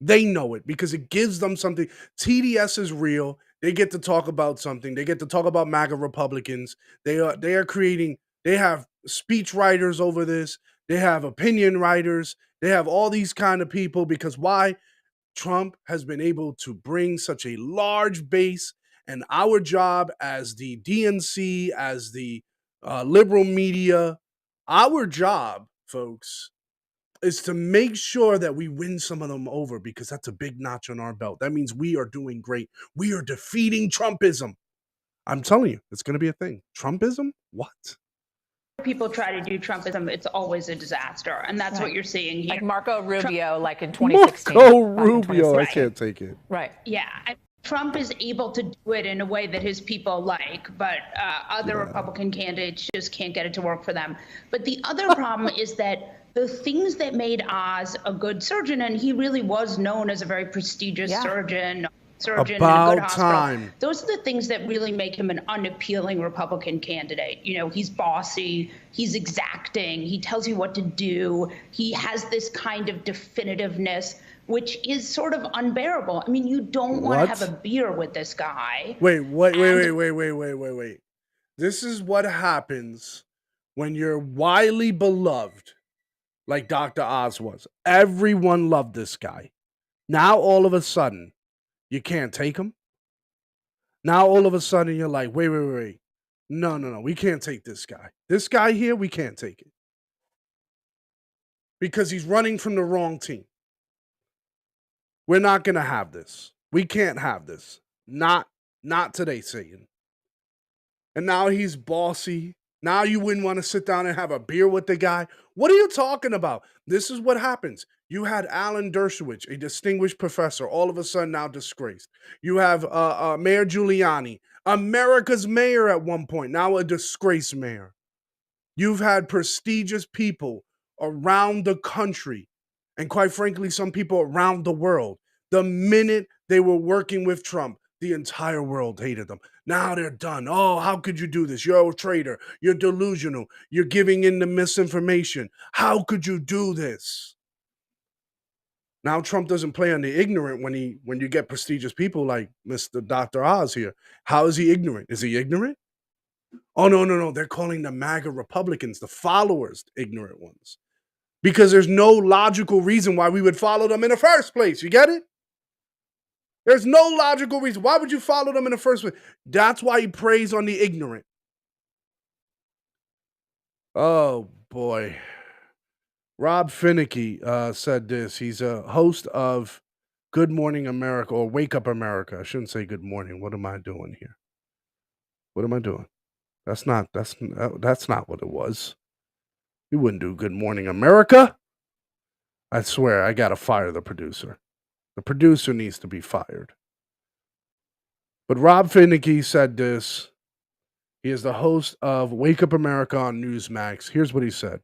C: They know it because it gives them something. TDS is real. They get to talk about something. They get to talk about MAGA Republicans. They are creating... They have speech writers over this. They have opinion writers. They have all these kind of people because why? Trump has been able to bring such a large base, and our job as the DNC, as the liberal media, our job, folks, is to make sure that we win some of them over because that's a big notch on our belt. That means we are doing great. We are defeating Trumpism. I'm telling you, it's going to be a thing. Trumpism? What?
G: People try to do Trumpism, it's always a disaster. And that's what you're seeing here.
J: Like Marco Rubio, like in 2016.
C: Marco Rubio, I can't take it.
J: Right.
G: Yeah. Trump is able to do it in a way that his people like, but other Republican candidates just can't get it to work for them. But the other problem is that the things that made Oz a good surgeon, and he really was known as a very prestigious surgeon in a good hospital. Those are the things that really make him an unappealing Republican candidate. You know, he's bossy, he's exacting, he tells you what to do, he has this kind of definitiveness, which is sort of unbearable. I mean, you don't want to have a beer with this guy.
C: Wait. This is what happens when you're widely beloved, like Dr. Oz was. Everyone loved this guy. Now, all of a sudden, you can't take him. Now, all of a sudden, you're like, wait. No, we can't take this guy. This guy here, we can't take it. Because he's running from the wrong team. We're not going to have this. We can't have this. Not today, Satan. And now he's bossy. Now you wouldn't want to sit down and have a beer with the guy. What are you talking about? This is what happens. You had Alan Dershowitz, a distinguished professor, all of a sudden now disgraced. You have Mayor Giuliani, America's mayor at one point, now a disgraced mayor. You've had prestigious people around the country, and quite frankly, some people around the world. The minute they were working with Trump, the entire world hated them. Now they're done. Oh, how could you do this? You're a traitor. You're delusional. You're giving in to misinformation. How could you do this? Now Trump doesn't play on the ignorant when you get prestigious people like Mr. Dr. Oz here. How is he ignorant? Is he ignorant? Oh, no. They're calling the MAGA Republicans, the followers, ignorant ones. because there's no logical reason why we would follow them in the first place. You get it? There's no logical reason. Why would you follow them in the first place? That's why he preys on the ignorant. Oh, boy. Rob Finicky said this. He's a host of Good Morning America, or Wake Up America. I shouldn't say good morning. What am I doing here? What am I doing? That's not what it was. You wouldn't do Good Morning America. I swear, I gotta fire the producer. The producer needs to be fired. But Rob Finicky said this. He is the host of Wake Up America on Newsmax. Here's what he said.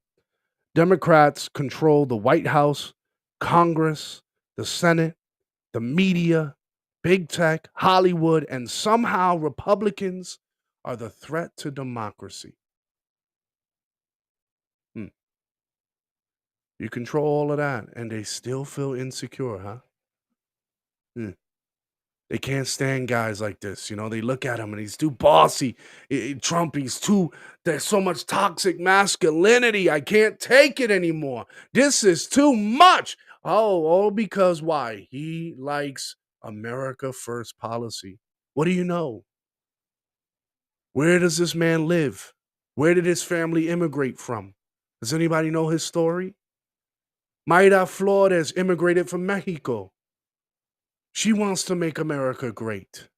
C: Democrats control the White House, Congress, the Senate, the media, big tech, Hollywood, and somehow Republicans are the threat to democracy. You control all of that, and they still feel insecure, huh? They can't stand guys like this. You know, they look at him and he's too bossy. Trump, there's so much toxic masculinity. I can't take it anymore. This is too much. Oh, all because why? He likes America First policy. What do you know? Where does this man live? Where did his family immigrate from? Does anybody know his story? Mayra Flores immigrated from Mexico. She wants to make America great.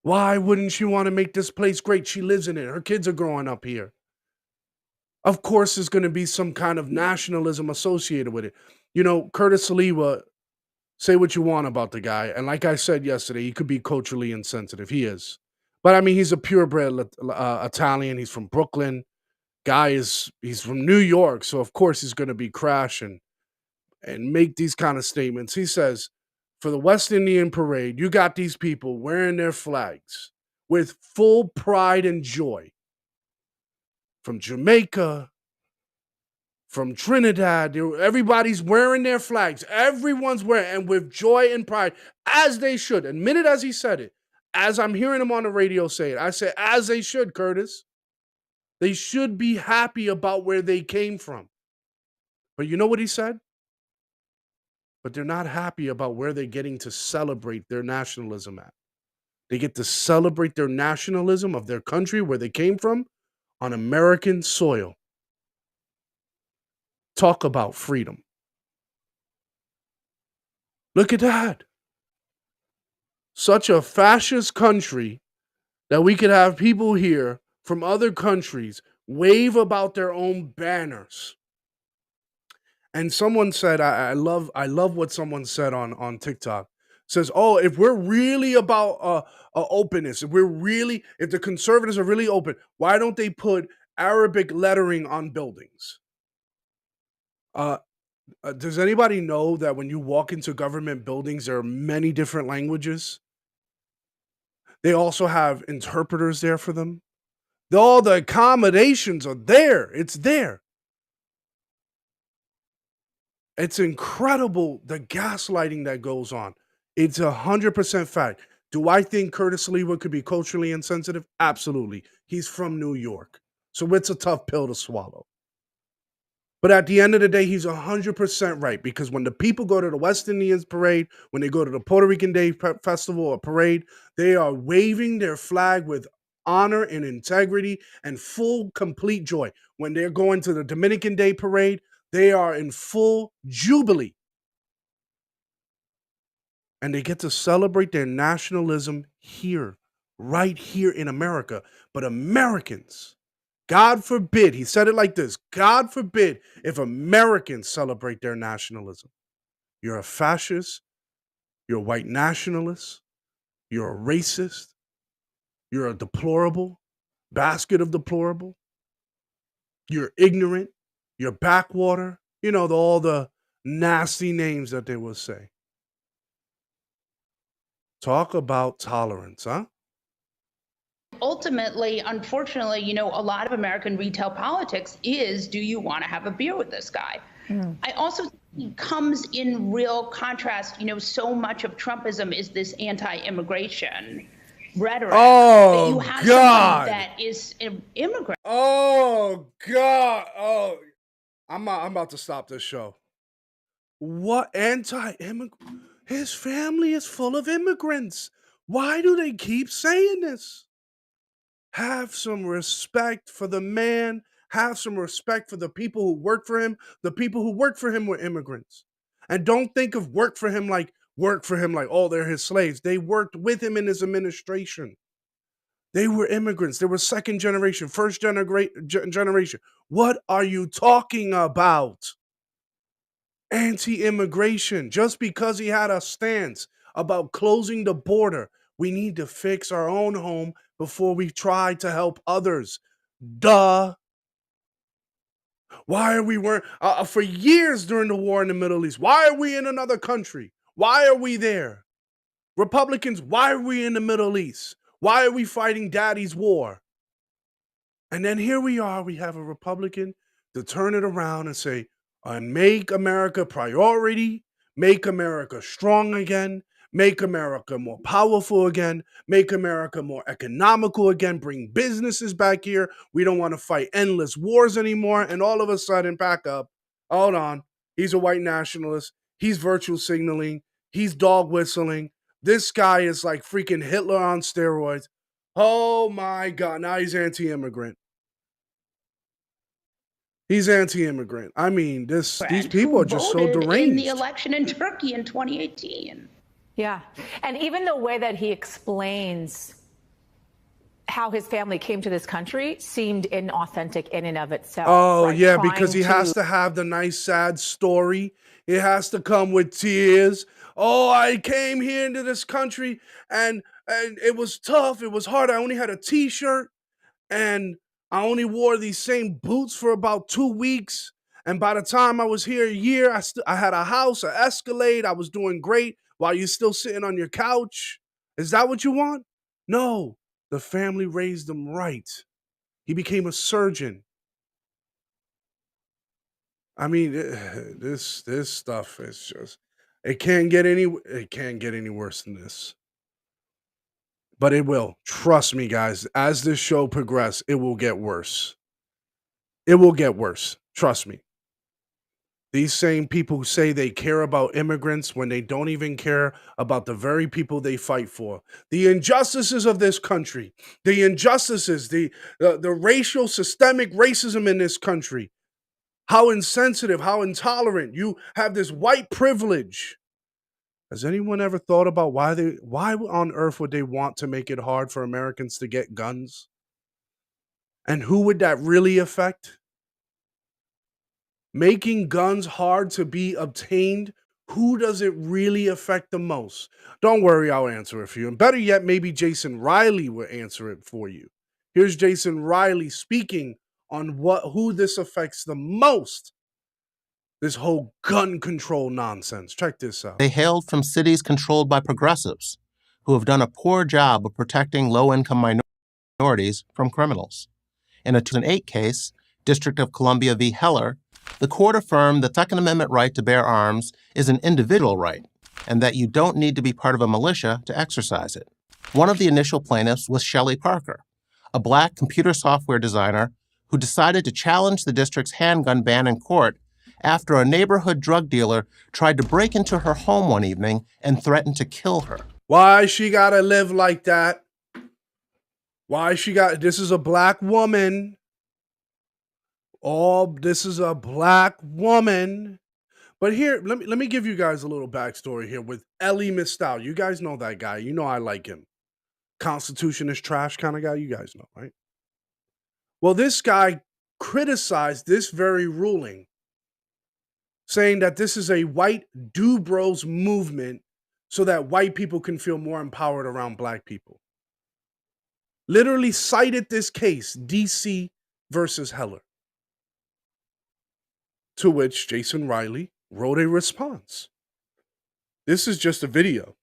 C: Why wouldn't she want to make this place great? She lives in it. Her kids are growing up here. Of course, there's going to be some kind of nationalism associated with it. You know, Curtis Saliwa, say what you want about the guy. And like I said yesterday, he could be culturally insensitive. He is. But I mean, he's a purebred Italian. He's from Brooklyn. He's from New York. So of course he's going to be crashing and make these kind of statements. He says, for the West Indian Parade, you got these people wearing their flags with full pride and joy. From Jamaica, from Trinidad, everybody's wearing their flags. Everyone's wearing, and with joy and pride, as they should. Admit it as he said it. As I'm hearing him on the radio say it, I say, as they should, Curtis. They should be happy about where they came from. But you know what he said? But they're not happy about where they're getting to celebrate their nationalism at. They get to celebrate their nationalism of their country, where they came from, on American soil. Talk about freedom. Look at that. Such a fascist country that we could have people here from other countries wave about their own banners. And someone said, I love what someone said on TikTok. Says, oh, if we're really about openness, if the conservatives are really open, why don't they put Arabic lettering on buildings? Does anybody know that when you walk into government buildings, there are many different languages? They also have interpreters there for them. All the accommodations are there. It's there. It's incredible, the gaslighting that goes on. It's 100% fact. Do I think Curtis Saliwa could be culturally insensitive? Absolutely. He's from New York. So it's a tough pill to swallow. But at the end of the day, he's 100% right, because when the people go to the West Indians parade, when they go to the Puerto Rican Day Festival or parade, they are waving their flag with honor and integrity and full, complete joy. When they're going to the Dominican Day parade, they are in full jubilee. And they get to celebrate their nationalism here, right here in America. But Americans, God forbid, he said it like this, God forbid if Americans celebrate their nationalism. You're a fascist, you're a white nationalist, you're a racist, you're a deplorable, basket of deplorable, you're ignorant, you're backwater, you know, all the nasty names that they will say. Talk about tolerance, huh?
G: Ultimately, unfortunately, you know, a lot of American retail politics is, do you want to have a beer with this guy? I also think he comes in real contrast. You know, so much of Trumpism is this anti-immigration rhetoric.
C: Oh,
G: that you have
C: God.
G: somebody that is an immigrant.
C: Oh, God. Oh, I'm about to stop this show. What anti-immigrant? His family is full of immigrants. Why do they keep saying this? Have some respect for the man. Have some respect for the people who work for him. The people who work for him were immigrants. And don't think of work for him like, oh, they're his slaves. They worked with him in his administration. They were immigrants. They were second generation, first generation. What are you talking about? Anti-immigration. Just because he had a stance about closing the border, we need to fix our own home before we try to help others. Duh. Why are we for years during the war in the Middle East? Why are we in another country? Why are we there? Republicans, why are we in the Middle East? Why are we fighting daddy's war? And then here we are, we have a Republican to turn it around and say, and make America priority, make America strong again, make America more powerful again, make America more economical again, bring businesses back here. We don't want to fight endless wars anymore. And all of a sudden, back up, hold on, he's a white nationalist, he's virtue signaling, he's dog whistling. This guy is like freaking Hitler on steroids. Oh my God, now he's anti-immigrant. He's anti-immigrant. I mean, these people are just so deranged.
G: In the election in Turkey in 2018.
J: Yeah. And even the way that he explains how his family came to this country seemed inauthentic in and of itself.
C: Oh,
J: like
C: yeah, because he has to have the nice, sad story. It has to come with tears. Oh, I came here into this country and it was tough. It was hard. I only had a T-shirt and I only wore these same boots for about 2 weeks. And by the time I was here a year, I had a house, an Escalade. I was doing great while you're still sitting on your couch. Is that what you want? No. The family raised him right. He became a surgeon. I mean, this stuff is just, it can't get any worse than this. But it will. Trust me, guys. As this show progresses, it will get worse. It will get worse. Trust me. These same people who say they care about immigrants when they don't even care about the very people they fight for. The injustices of this country, the injustices, the racial, systemic racism in this country, how insensitive, how intolerant. You have this white privilege. Has anyone ever thought about why on earth would they want to make it hard for Americans to get guns? And who would that really affect? Making guns hard to be obtained, who does it really affect the most? Don't worry, I'll answer it for you. And better yet, maybe Jason Riley will answer it for you. Here's Jason Riley speaking on who this affects the most. This whole gun control nonsense. Check this out.
E: They hailed from cities controlled by progressives who have done a poor job of protecting low-income minorities from criminals. In a 2008 case, District of Columbia v. Heller, the court affirmed the Second Amendment right to bear arms is an individual right and that you don't need to be part of a militia to exercise it. One of the initial plaintiffs was Shelley Parker, a Black computer software designer who decided to challenge the district's handgun ban in court after a neighborhood drug dealer tried to break into her home one evening and threatened to kill her.
C: Why she gotta live like that? This is a Black woman. This is a Black woman. But here, let me give you guys a little backstory here with Elie Mystal. You guys know that guy. You know I like him. Constitution is trash kind of guy. You guys know, right? Well, this guy criticized this very ruling, saying that this is a white do bros movement so that white people can feel more empowered around Black people. Literally cited this case, DC versus Heller. To which Jason Riley wrote a response. This is just a video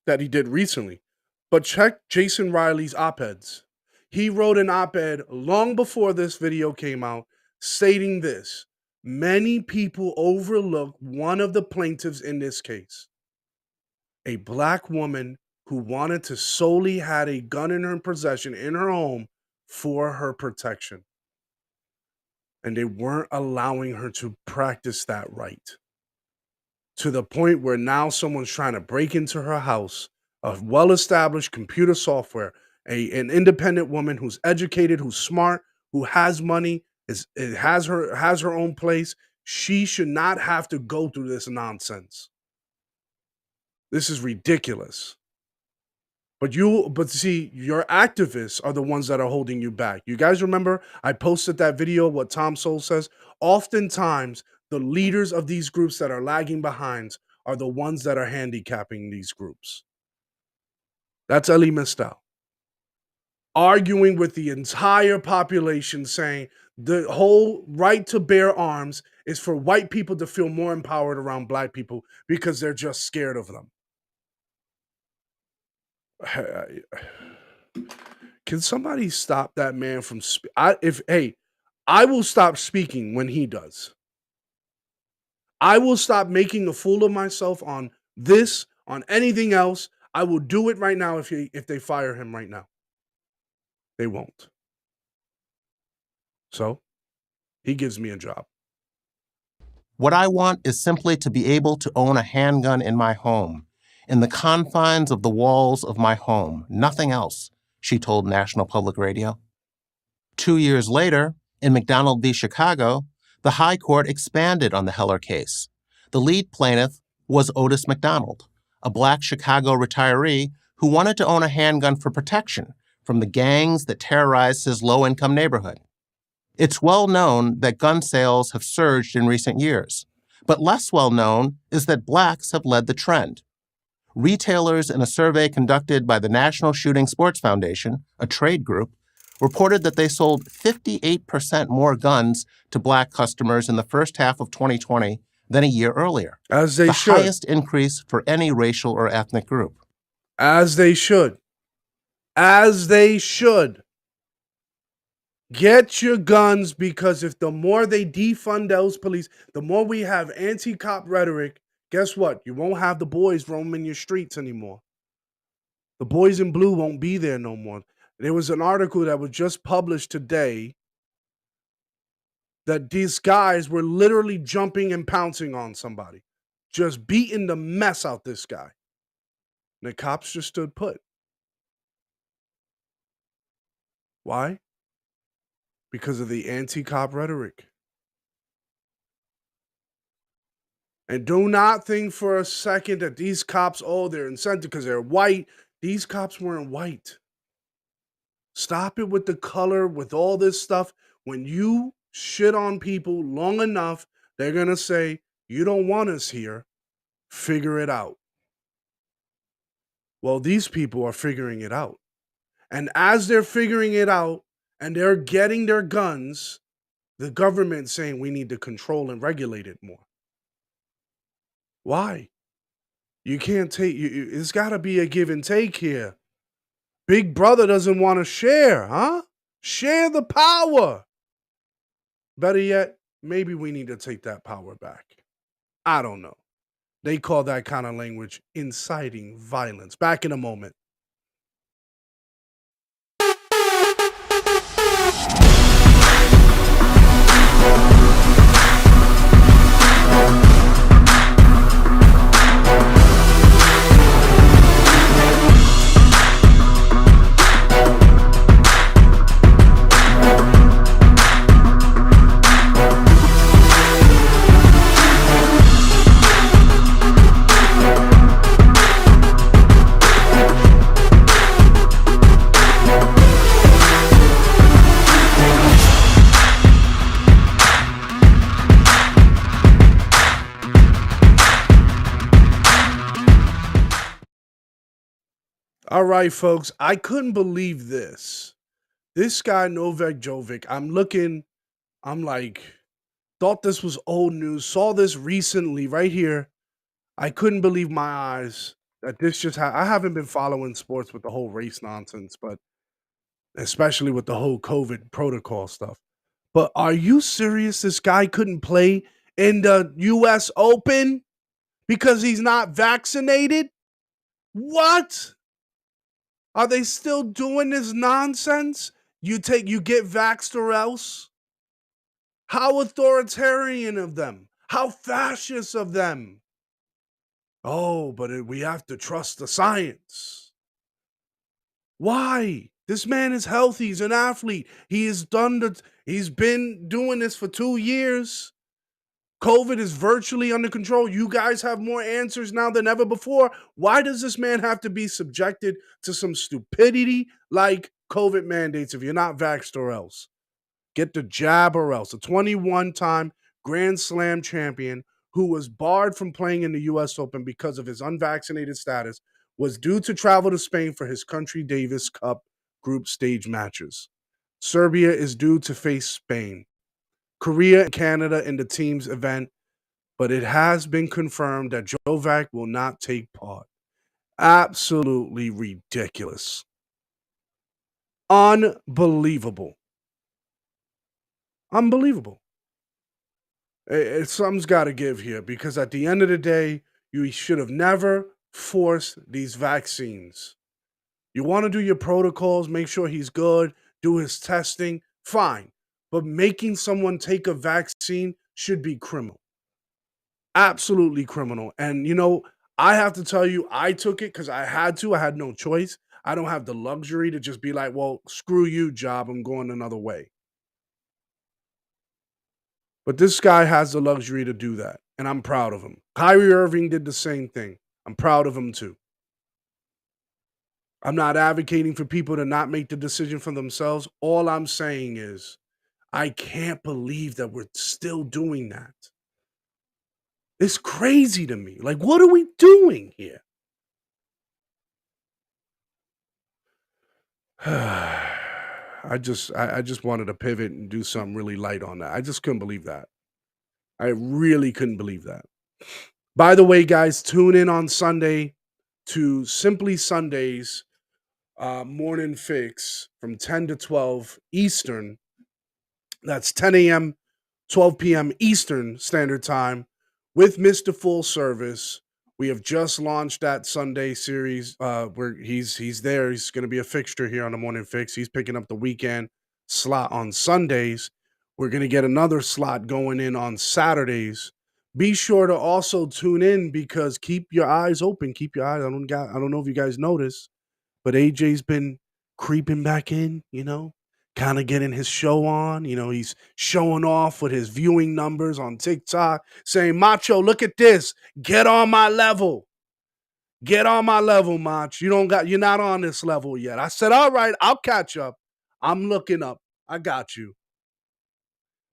C: that he did recently. But check Jason Riley's op-eds. He wrote an op-ed long before this video came out stating this. Many people overlook one of the plaintiffs in this case, a Black woman who wanted to solely had a gun in her possession in her home for her protection. and they weren't allowing her to practice that right. To the point where now someone's trying to break into her house, a well-established computer software, an independent woman who's educated, who's smart, who has money, has her own place. She should not have to go through this nonsense. This is ridiculous. But see, your activists are the ones that are holding you back. You guys remember I posted that video, what Tom Sowell says? Oftentimes, the leaders of these groups that are lagging behind are the ones that are handicapping these groups. That's Elie Mystal. Arguing with the entire population, saying the whole right to bear arms is for white people to feel more empowered around black people because they're just scared of them. Can somebody stop that man from I will stop speaking when he does. I will stop making a fool of myself on this, on anything else. I will do it right now if they fire him right now. They won't. So, he gives me a job.
E: What I want is simply to be able to own a handgun in my home, in the confines of the walls of my home, nothing else, she told National Public Radio. 2 years later, in McDonald v. Chicago, the High Court expanded on the Heller case. The lead plaintiff was Otis McDonald, a Black Chicago retiree who wanted to own a handgun for protection from the gangs that terrorized his low-income neighborhood. It's well known that gun sales have surged in recent years, but less well known is that Blacks have led the trend. Retailers in a survey conducted by the National Shooting Sports Foundation, a trade group, reported that they sold 58% more guns to Black customers in the first half of 2020 than a year earlier.
C: As they should.
E: The highest increase for any racial or ethnic group.
C: As they should. As they should. Get your guns, because if the more they defund those police, the more we have anti-cop rhetoric, guess what? You won't have the boys roaming your streets anymore. The boys in blue won't be there no more. There was an article that was just published today that these guys were literally jumping and pouncing on somebody, just beating the mess out this guy. And the cops just stood put. Why? Because of the anti-cop rhetoric. And do not think for a second that these cops, they're incentive because they're white. These cops weren't white. Stop it with the color, with all this stuff. When you shit on people long enough, they're going to say, you don't want us here. Figure it out. Well, these people are figuring it out. And as they're figuring it out and they're getting their guns, the government's saying we need to control and regulate it more. Why? You can't take, it's got to be a give and take here. Big brother doesn't want to share, huh? Share the power. Better yet, maybe we need to take that power back. I don't know. They call that kind of language inciting violence. Back in a moment. All right, folks, I couldn't believe this. This guy, Novak Djokovic, I'm like, thought this was old news, saw this recently right here. I couldn't believe my eyes that this just I haven't been following sports with the whole race nonsense, but especially with the whole COVID protocol stuff. But are you serious? This guy couldn't play in the US Open because he's not vaccinated? What? Are they still doing this nonsense? You get vaxxed or else? How authoritarian of them. How fascist of them. Oh, but we have to trust the science. Why? This man is healthy. He's an athlete. He's been doing this for 2 years. COVID is virtually under control. You guys have more answers now than ever before. Why does this man have to be subjected to some stupidity like COVID mandates if you're not vaxxed or else? Get the jab or else. A 21-time Grand Slam champion who was barred from playing in the U.S. Open because of his unvaccinated status was due to travel to Spain for his country Davis Cup group stage matches. Serbia is due to face Spain. Korea and Canada in the team's event, but it has been confirmed that Jovac will not take part. Absolutely ridiculous. Unbelievable. Unbelievable. Something's got to give here because at the end of the day, you should have never forced these vaccines. You want to do your protocols, make sure he's good, do his testing, fine. But making someone take a vaccine should be criminal. Absolutely criminal. And, I have to tell you, I took it because I had to. I had no choice. I don't have the luxury to just be like, well, screw you, job. I'm going another way. But this guy has the luxury to do that, and I'm proud of him. Kyrie Irving did the same thing. I'm proud of him too. I'm not advocating for people to not make the decision for themselves. All I'm saying is I can't believe that we're still doing that. It's crazy to me. Like, what are we doing here? I just wanted to pivot and do something really light on that. I just couldn't believe that. I really couldn't believe that. By the way, guys, tune in on Sunday to Simply Sundays morning fix from 10 to 12 Eastern. That's 10 a.m., 12 p.m. Eastern Standard Time with Mr. Full Service. We have just launched that Sunday series where he's there. He's going to be a fixture here on the Morning Fix. He's picking up the weekend slot on Sundays. We're going to get another slot going in on Saturdays. Be sure to also tune in because keep your eyes open. Keep your eyes. I don't know if you guys noticed, but AJ's been creeping back in, kind of getting his show on. He's showing off with his viewing numbers on TikTok, saying, Macho, look at this. Get on my level. Get on my level, Mach. You're not on this level yet. I said, all right, I'll catch up. I'm looking up. I got you.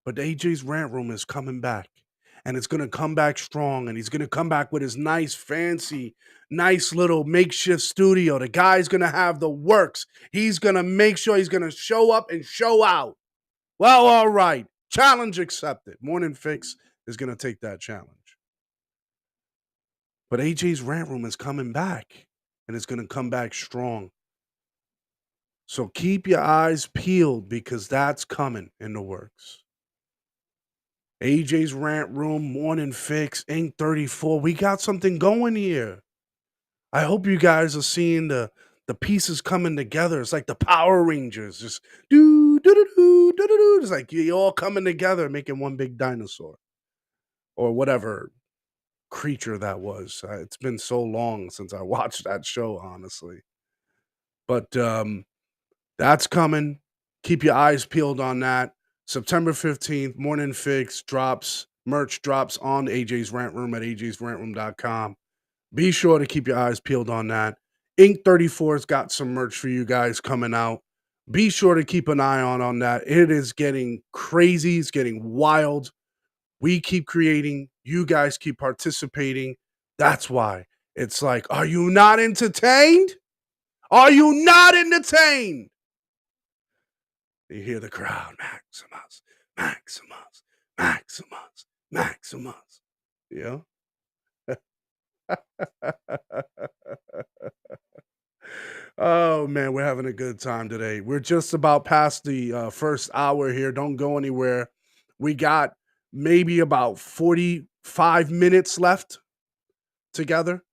C: But AJ's Rant Room is coming back. And it's going to come back strong. And he's going to come back with his nice, fancy, nice little makeshift studio. The guy's going to have the works. He's going to make sure he's going to show up and show out. Well, all right. Challenge accepted. Morning Fix is going to take that challenge. But AJ's Rant Room is coming back. And it's going to come back strong. So keep your eyes peeled because that's coming in the works. AJ's Rant Room, Morning Fix, Inc. 34. We got something going here. I hope you guys are seeing the pieces coming together. It's like the Power Rangers. Just do. It's like you all coming together, making one big dinosaur. Or whatever creature that was. It's been so long since I watched that show, honestly. But that's coming. Keep your eyes peeled on that. September 15th, Morning Fix merch drops on AJ's Rant Room at ajsrantroom.com. Be sure to keep your eyes peeled on that. Inc. 34's got some merch for you guys coming out. Be sure to keep an eye on that. It is getting crazy. It's getting wild. We keep creating. You guys keep participating. That's why. It's like, are you not entertained? Are you not entertained? You hear the crowd, Maximus, Maximus, Maximus, Maximus. Yeah. Oh, man, we're having a good time today. We're just about past the first hour here. Don't go anywhere. We got maybe about 45 minutes left together.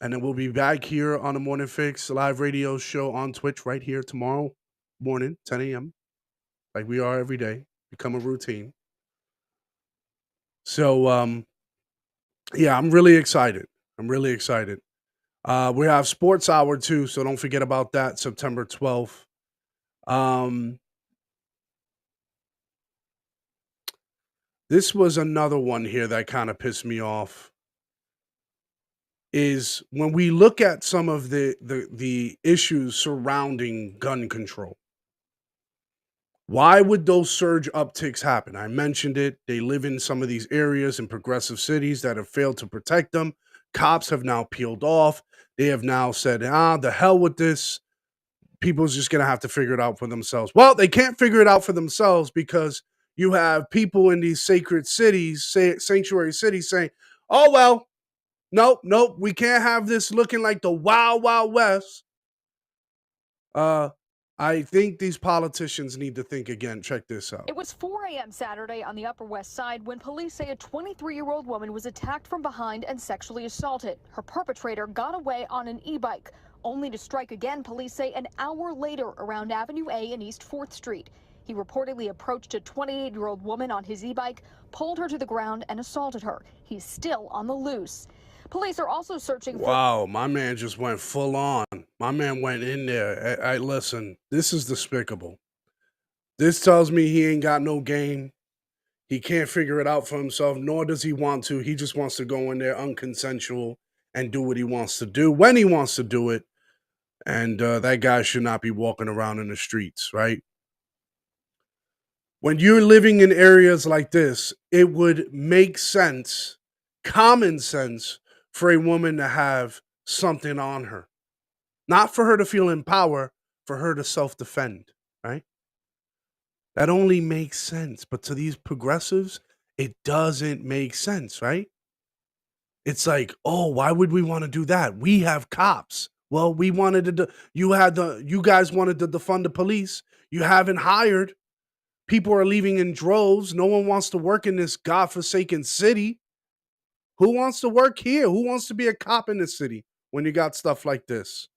C: And then we'll be back here on the Morning Fix live radio show on Twitch right here tomorrow morning, 10 a.m., like we are every day. become a routine. So, yeah, I'm really excited. I'm really excited. We have Sports Hour too, so don't forget about that, September 12th. Um, this was another one here that kind of pissed me off. Is when we look at some of the issues surrounding gun control. Why would those surge upticks happen? I mentioned it. They live in some of these areas in progressive cities that have failed to protect them. Cops have now peeled off. They have now said, the hell with this. People's just going to have to figure it out for themselves. Well, they can't figure it out for themselves because you have people in these sacred cities, sanctuary cities saying, oh, well, nope, we can't have this looking like the Wild Wild West. I think these politicians need to think again. Check this out.
K: It was 4 a.m. Saturday on the Upper West Side when police say a 23-year-old woman was attacked from behind and sexually assaulted. Her perpetrator got away on an e-bike, only to strike again, police say, an hour later around Avenue A and East 4th Street. He reportedly approached a 28-year-old woman on his e-bike, pulled her to the ground, and assaulted her. He's still on the loose. Police are also searching for...
C: Wow, my man just went full on. My man went in there. I listen, this is despicable. This tells me he ain't got no game. He can't figure it out for himself, nor does he want to. He just wants to go in there unconsensual and do what he wants to do when he wants to do it. And that guy should not be walking around in the streets, right? When you're living in areas like this, it would make sense, common sense, for a woman to have something on her. Not for her to feel in power, for her to self-defend, right? That only makes sense. But to these progressives, it doesn't make sense, right? It's like, oh, why would we want to do that? We have cops. Well, we wanted to, you guys wanted to defund the police. You haven't hired. People are leaving in droves. No one wants to work in this godforsaken city. Who wants to work here? Who wants to be a cop in this city when you got stuff like this?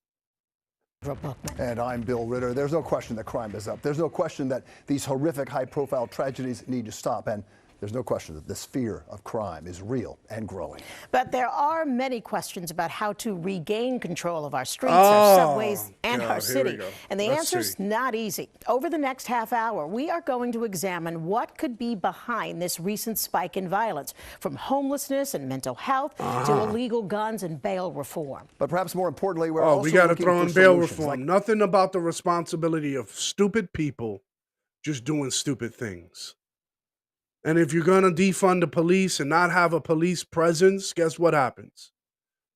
L: And I'm Bill Ritter. There's no question that crime is up. There's no question that these horrific high-profile tragedies need to stop. And there's no question that this fear of crime is real and growing.
M: But there are many questions about how to regain control of our streets, our subways, and our city. And the answer's not easy. Over the next half hour, we are going to examine what could be behind this recent spike in violence, from homelessness and mental health to illegal guns and bail reform.
L: But perhaps more importantly, we're also
C: we got to
L: looking
C: throw
L: for
C: in bail
L: solutions,
C: reform. Nothing about the responsibility of stupid people just doing stupid things. And if you're going to defund the police and not have a police presence, guess what happens?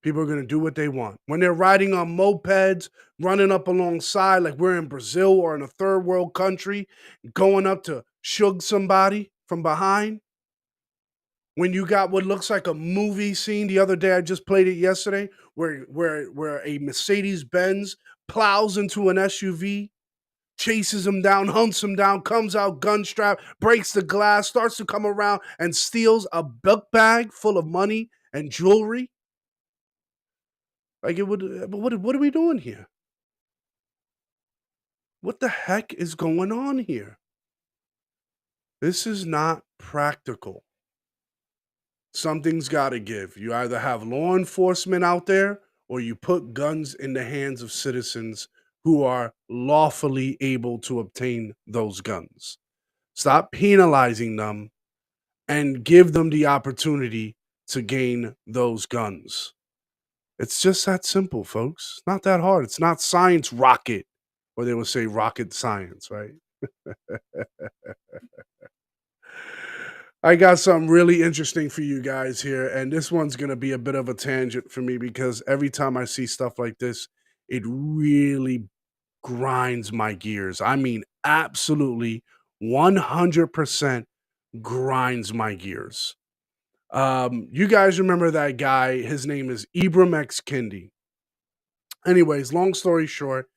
C: People are going to do what they want. When they're riding on mopeds, running up alongside like we're in Brazil or in a third world country, going up to shug somebody from behind. When you got what looks like a movie scene, the other day, I just played it yesterday, where a Mercedes-Benz plows into an SUV, chases him down, hunts him down, comes out gun strap, breaks the glass, starts to come around and steals a book bag full of money and jewelry. Like, what are we doing here? What the heck is going on here? This is not practical. Something's got to give. You either have law enforcement out there or you put guns in the hands of citizens who are lawfully able to obtain those guns. Stop penalizing them and give them the opportunity to gain those guns. It's just that simple, folks. Not that hard. It's not science rocket, or they would say rocket science, right? I got something really interesting for you guys here, and this one's going to be a bit of a tangent for me because every time I see stuff like this, it really grinds my gears. I mean, absolutely 100% grinds my gears. You guys remember that guy? His name is Ibram X. Kendi. Anyways, long story short,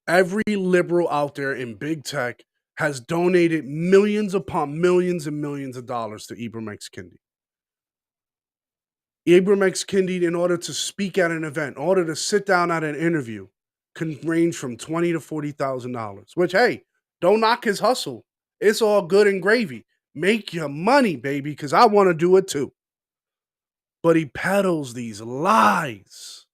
C: every liberal out there in big tech has donated millions upon millions and millions of dollars to Ibram X. Kendi. Ibram X. Kendi, in order to speak at an event, in order to sit down at an interview, can range from $20,000 to $40,000. Which, hey, don't knock his hustle. It's all good and gravy. Make your money, baby, because I want to do it too. But he peddles these lies.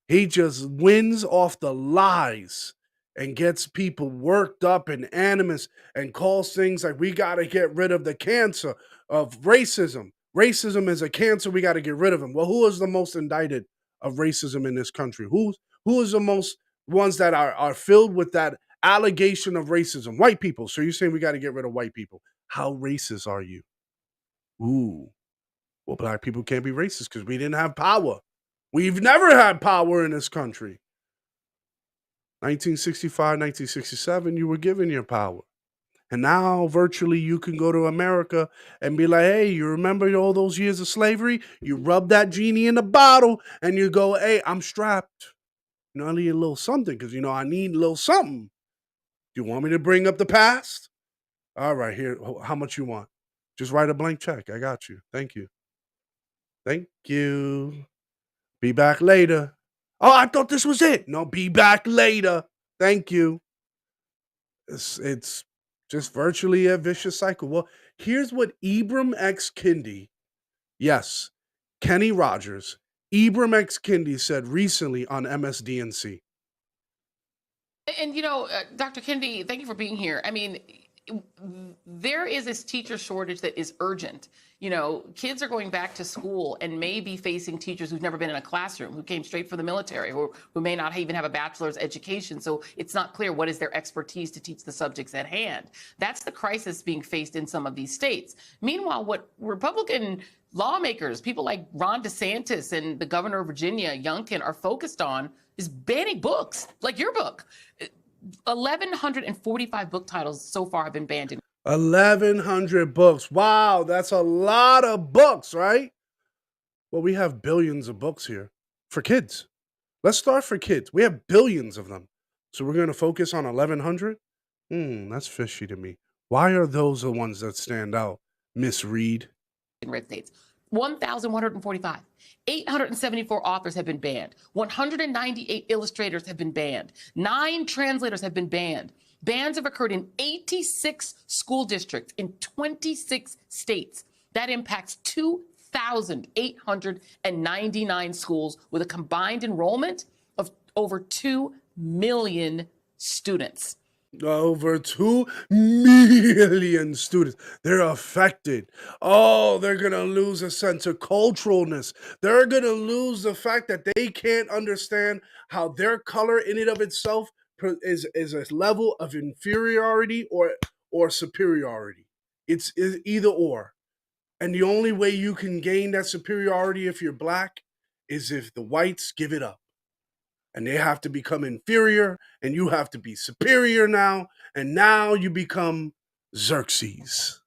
C: He just wins off the lies and gets people worked up and animus and calls things like, we got to get rid of the cancer of racism. Racism is a cancer. We got to get rid of him. Well, who is the most indicted of racism in this country? Who is the most ones that are filled with that allegation of racism? White people. So you're saying we got to get rid of white people. How racist are you? Ooh. Well, black people can't be racist because we didn't have power. We've never had power in this country. 1965, 1967, you were given your power. And now virtually you can go to America and be like, hey, you remember all those years of slavery? You rub that genie in the bottle and you go, hey, I'm strapped. I need a little something because, I need a little something. Do you want me to bring up the past? All right, here, how much you want? Just write a blank check. I got you. Thank you. Thank you. Be back later. Oh, I thought this was it. No, be back later. Thank you. It's just virtually a vicious cycle. Well, here's what Ibram X. Kendi, yes, Kenny Rogers, Ibram X. Kendi said recently on MSDNC.
N: And, Dr. Kendi, thank you for being here. I mean, there is this teacher shortage that is urgent. Kids are going back to school and may be facing teachers who've never been in a classroom, who came straight from the military, or who may not even have a bachelor's education. So it's not clear what is their expertise to teach the subjects at hand. That's the crisis being faced in some of these states. Meanwhile, what Republican lawmakers, people like Ron DeSantis and the governor of Virginia, Youngkin, are focused on is banning books, like your book. 1,145 book titles so far have been banned.
C: 1,100 books. Wow, that's a lot of books, right? Well, we have billions of books here for kids. Let's start for kids. We have billions of them. So we're going to focus on 1,100? That's fishy to me. Why are those the ones that stand out? Miss Reed.
N: In red states. 1,145. 874 authors have been banned. 198 illustrators have been banned. 9 translators have been banned. Bans have occurred in 86 school districts in 26 states. That impacts 2,899 schools with a combined enrollment of over 2 million students.
C: Over 2 million students. They're affected. Oh, they're going to lose a sense of culturalness. They're going to lose the fact that they can't understand how their color in and of itself is a level of inferiority or superiority. It's either or. And the only way you can gain that superiority if you're black is if the whites give it up. And they have to become inferior, and you have to be superior now, and now you become Xerxes.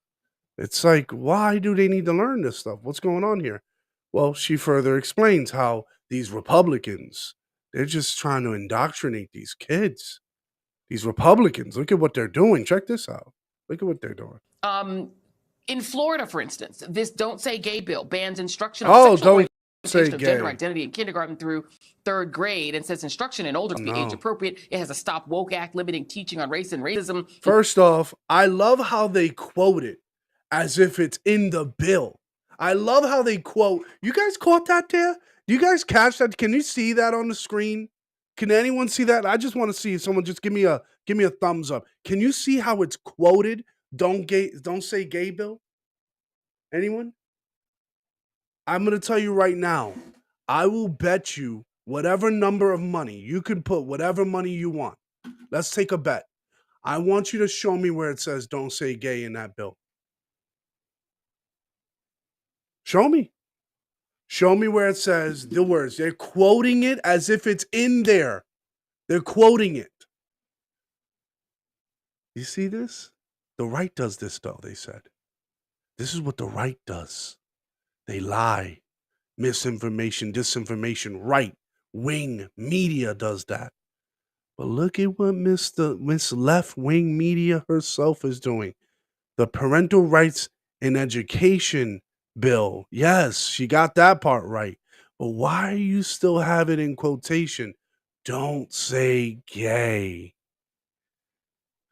C: It's like, why do they need to learn this stuff? What's going on here? Well, she further explains how these Republicans, they're just trying to indoctrinate these kids. These Republicans, look at what they're doing. Check this out. Look at what they're doing.
N: In Florida, for instance, this Don't Say Gay bill bans instruction of sexual orientation of gender identity in kindergarten through 3rd grade, and says instruction in older to be age appropriate. It has a Stop Woke Act limiting teaching on race and racism.
C: First off, I love how they quote it as if it's in the bill. I love how they quote. You guys caught that there? Do you guys catch that? Can you see that on the screen? Can anyone see that? I just want to see if someone just give me a thumbs up. Can you see how it's quoted? Don't say gay bill. Anyone? I'm going to tell you right now, I will bet you whatever number of money. You can put whatever money you want. Let's take a bet. I want you to show me where it says don't say gay in that bill. Show me. Show me where it says the words. They're quoting it as if it's in there. They're quoting it. You see this? The right does this, though, they said. This is what the right does. They lie. Misinformation, disinformation, right wing media does that. But look at what Miss Left Wing Media herself is doing. The Parental Rights in Education bill. Yes, she got that part right. But why do you still have it in quotation? Don't say gay.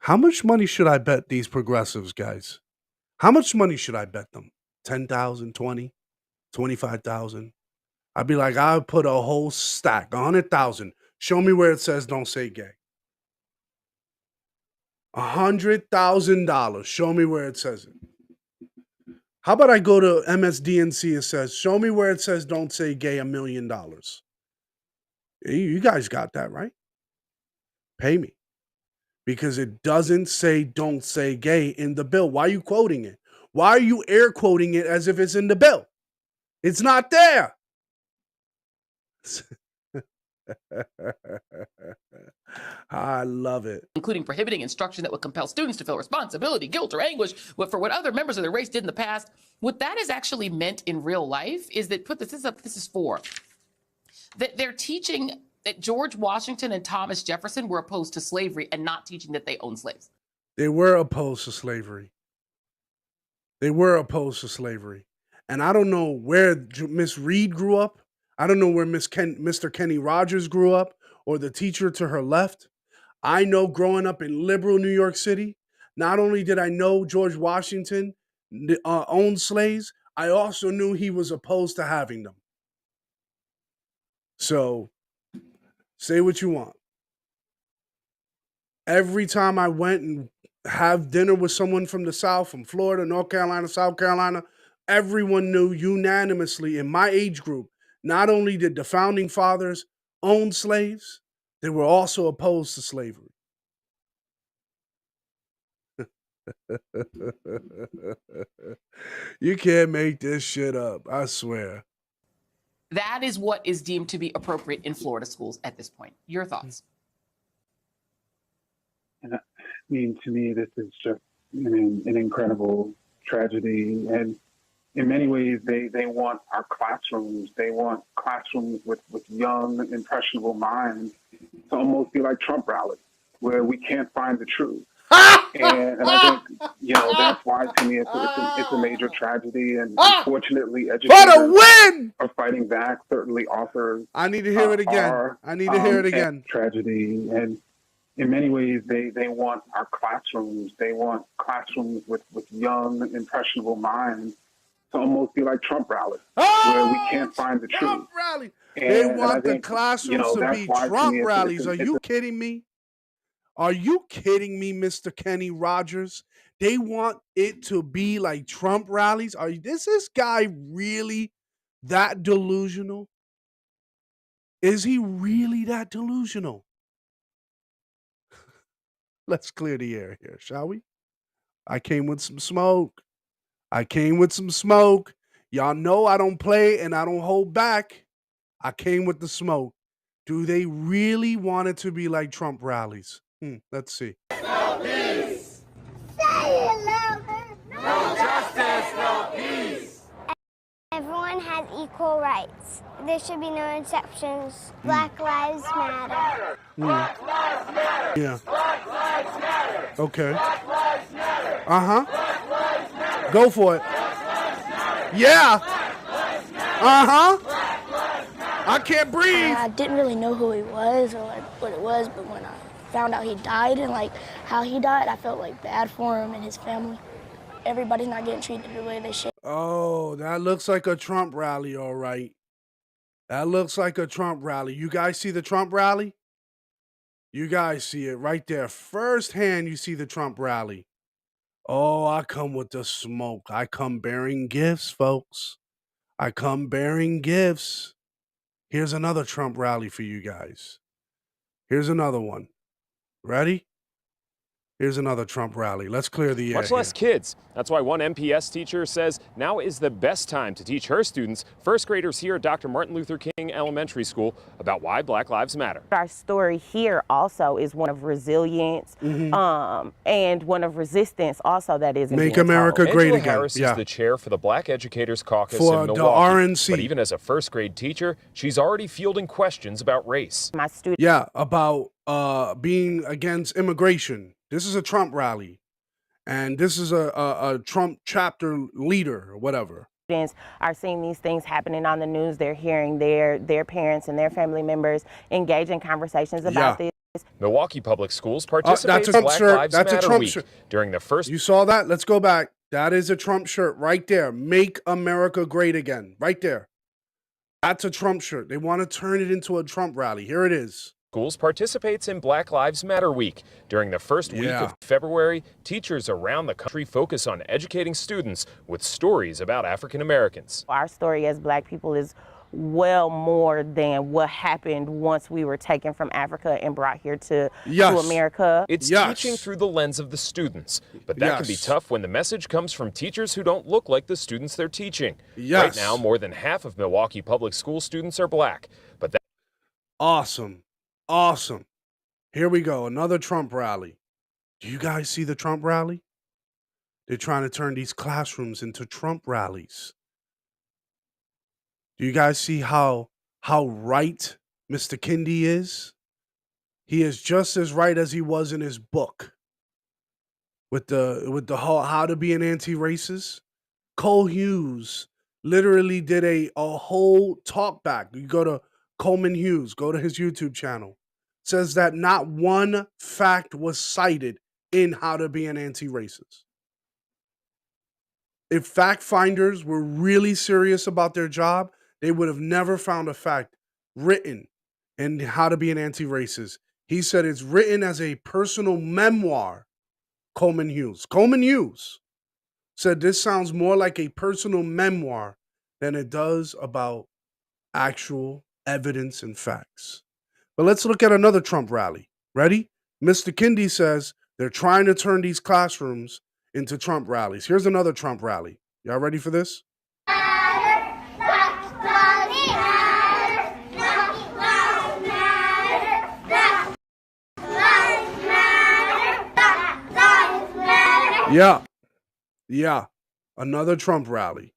C: How much money should I bet these progressives, guys? How much money should I bet them? 10,000, 20, 25,000? I'd be like, I'll put a whole stack, 100,000. Show me where it says don't say gay. $100,000. Show me where it says it. How about I go to MSDNC and says, show me where it says don't say gay, $1 million. You guys got that, right? Pay me. Because it doesn't say don't say gay in the bill. Why are you quoting it? Why are you air quoting it as if it's in the bill? It's not there. I love it.
N: Including prohibiting instruction that would compel students to feel responsibility, guilt, or anguish for what other members of their race did in the past. What that is actually meant in real life is that, put this up, this is for, that they're teaching that George Washington and Thomas Jefferson were opposed to slavery and not teaching that they owned slaves.
C: They were opposed to slavery. They were opposed to slavery. And I don't know where Miss Reed grew up. I don't know where Mr. Kenny Rogers grew up, or the teacher to her left. I know growing up in liberal New York City, not only did I know George Washington owned slaves, I also knew he was opposed to having them. So, say what you want. Every time I went and have dinner with someone from the South, from Florida, North Carolina, South Carolina, everyone knew unanimously in my age group, not only did the founding fathers own slaves, they were also opposed to slavery. You can't make this shit up, I swear.
N: That is what is deemed to be appropriate in Florida schools at this point. Your thoughts?
D: And I mean, to me, this is just an incredible tragedy. And in many ways, they want our classrooms. They want classrooms with young, impressionable minds to almost be like Trump rallies, where we can't find the truth. And I think, that's why, to me, it's a major tragedy. And unfortunately, educators are fighting back. Certainly authors.
C: I need to hear it again. I need to hear it again.
D: Tragedy. And in many ways, they want our classrooms. They want classrooms with young, impressionable minds to almost be like Trump rallies, where we can't find the truth.
C: Rally. They want the classrooms to be Trump rallies. Are you kidding me? Are you kidding me, Mr. Kenny Rogers? They want it to be like Trump rallies? Is this guy really that delusional? Is he really that delusional? Let's clear the air here, shall we? I came with some smoke. Y'all know I don't play and I don't hold back. I came with the smoke. Do they really want it to be like Trump rallies? Let's see.
B: No peace. Say it louder. No justice, no peace. Everyone has equal rights. There should be no exceptions. Black Lives Matter.
C: Black Lives Matter. Yeah.
B: Black Lives Matter.
C: Okay.
B: Black Lives Matter.
C: Uh-huh.
B: Black Lives Matter.
C: Go for it.
B: Black Lives Matter.
C: Yeah.
B: Black Lives Matter.
C: Uh-huh.
B: Black Lives Matter.
C: I can't breathe.
O: I didn't really know who he was or what it was, but when I found out he died and how he died, I felt bad for him and his family. Everybody's not getting treated the way they should.
C: Oh, that looks like a Trump rally, all right. That looks like a Trump rally. You guys see the Trump rally? You guys see it right there. Firsthand, you see the Trump rally. Oh, I come with the smoke. I come bearing gifts, folks. I come bearing gifts. Here's another Trump rally for you guys. Here's another one. Ready? Here's another Trump rally. Let's clear the air.
P: Much less kids. That's why one MPS teacher says now is the best time to teach her students, first graders here at Dr. Martin Luther King Elementary School, about why Black Lives Matter.
Q: Our story here also is one of resilience and one of resistance also that isn't
C: Make America great
P: Angela
C: again.
P: Harris is the chair for the Black Educators Caucus
C: For
P: in
C: the
P: Milwaukee.
C: RNC.
P: But even as a first grade teacher, she's already fielding questions about race.
Q: My students.
C: Yeah, about being against immigration. This is a Trump rally, and this is a Trump chapter leader or whatever.
Q: Students are seeing these things happening on the news. They're hearing their parents and their family members engage in conversations about this.
P: Milwaukee Public Schools
C: That's
P: participates
C: a
P: in
C: Trump
P: Black
C: shirt.
P: Lives
C: That's a
P: Matter
C: Trump
P: Week
C: shirt.
P: during the first.
C: You saw that? Let's go back. That is a Trump shirt right there. Make America great again. Right there. That's a Trump shirt. They want to turn it into a Trump rally. Here it is.
P: Schools participates in Black Lives Matter Week. During the first week of February, teachers around the country focus on educating students with stories about African Americans.
Q: Our story as Black people is well more than what happened once we were taken from Africa and brought here to America.
P: It's teaching through the lens of the students, but that can be tough when the message comes from teachers who don't look like the students they're teaching. Right now, more than half of Milwaukee Public School students are Black, but that
C: Awesome. Awesome. Here we go. Another Trump rally. Do you guys see the Trump rally? They're trying to turn these classrooms into Trump rallies. Do you guys see how right Mr. Kendi is? He is just as right as he was in his book with the whole how to be an anti-racist. Cole Hughes literally did a whole talk back. You go to Coleman Hughes, go to his YouTube channel. Says that not one fact was cited in how to be an anti-racist. If fact finders were really serious about their job, they would have never found a fact written in how to be an anti-racist. He said it's written as a personal memoir, Coleman Hughes. Coleman Hughes said this sounds more like a personal memoir than it does about actual evidence and facts. But let's look at another Trump rally. Ready? Mr. Kendi says they're trying to turn these classrooms into Trump rallies. Here's another Trump rally. Y'all ready for this? Yeah. Another Trump rally.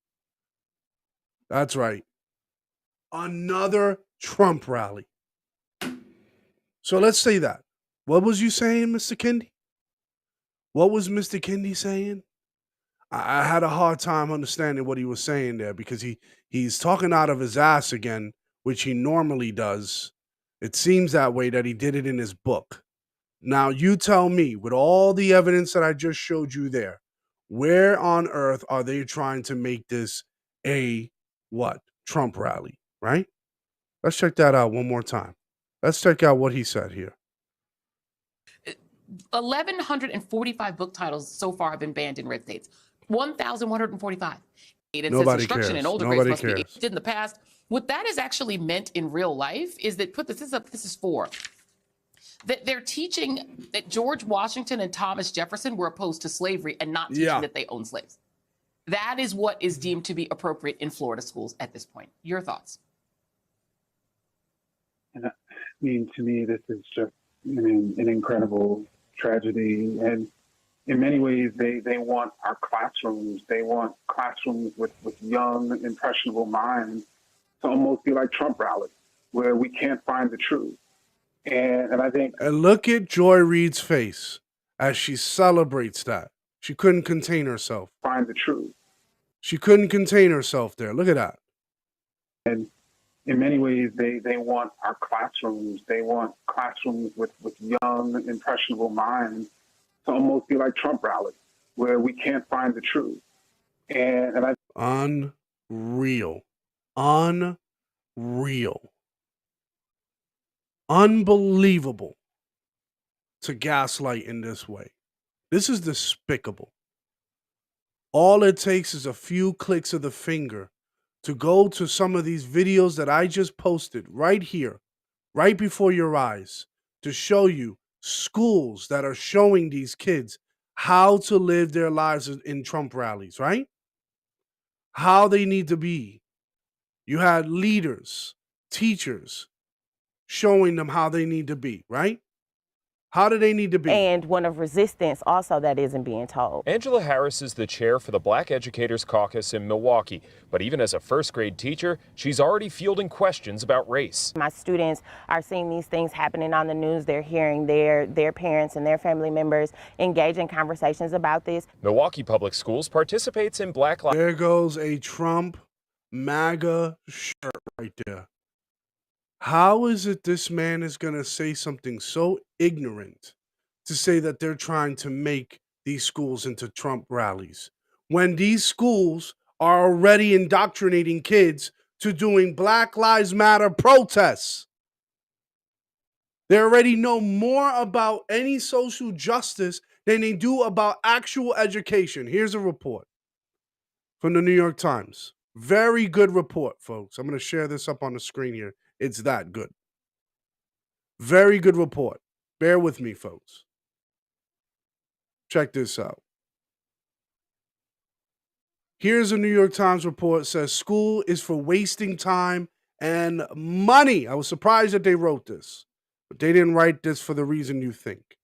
C: That's right. Another Trump rally. So let's say that. What was you saying, Mr. Kendi? What was Mr. Kendi saying? I had a hard time understanding what he was saying there because he's talking out of his ass again, which he normally does. It seems that way that he did it in his book. Now you tell me, with all the evidence that I just showed you there, where on earth are they trying to make this a what? Trump rally, right? Let's check that out one more time. Let's check out what he said here.
N: 1,145 book titles so far have been banned in red states. 1,145. It
C: Nobody
N: says instruction
C: cares.
N: in older
C: Nobody
N: grades must
C: cares.
N: be did in the past. What that is actually meant in real life is that this is for that they're teaching that George Washington and Thomas Jefferson were opposed to slavery and not teaching that they owned slaves. That is what is deemed to be appropriate in Florida schools at this point. Your thoughts?
D: And I mean, to me, this is just an incredible tragedy. And in many ways, they want our classrooms. They want classrooms with young, impressionable minds to almost be like Trump rallies, where we can't find the truth. And I think...
C: And look at Joy Reid's face as she celebrates that. She couldn't contain herself.
D: Find the truth.
C: She couldn't contain herself there. Look at that.
D: And in many ways, they want our classrooms. They want classrooms with young, impressionable minds to almost be like Trump rallies, where we can't find the truth. And I...
C: Unreal. Unreal. Unbelievable to gaslight in this way. This is despicable. All it takes is a few clicks of the finger to go to some of these videos that I just posted right here, right before your eyes, to show you schools that are showing these kids how to live their lives in Trump rallies, right? How they need to be. You had leaders, teachers, showing them how they need to be, right? How do they need to be?
Q: And one of resistance also that isn't being told.
P: Angela Harris is the chair for the Black Educators Caucus in Milwaukee. But even as a first grade teacher, she's already fielding questions about race.
Q: My students are seeing these things happening on the news. They're hearing their parents and their family members engage in conversations about this.
P: Milwaukee Public Schools participates in Black Lives.
C: There goes a Trump MAGA shirt right there. How is it this man is going to say something so ignorant to say that they're trying to make these schools into Trump rallies when these schools are already indoctrinating kids to doing Black Lives Matter protests? They already know more about any social justice than they do about actual education. Here's a report from the New York Times. Very good report, folks. I'm going to share this up on the screen here. It's that good. Very good report. Bear with me, folks. Check this out. Here's a New York Times report. Says school is for wasting time and money. I was surprised that they wrote this, but they didn't write this for the reason you think.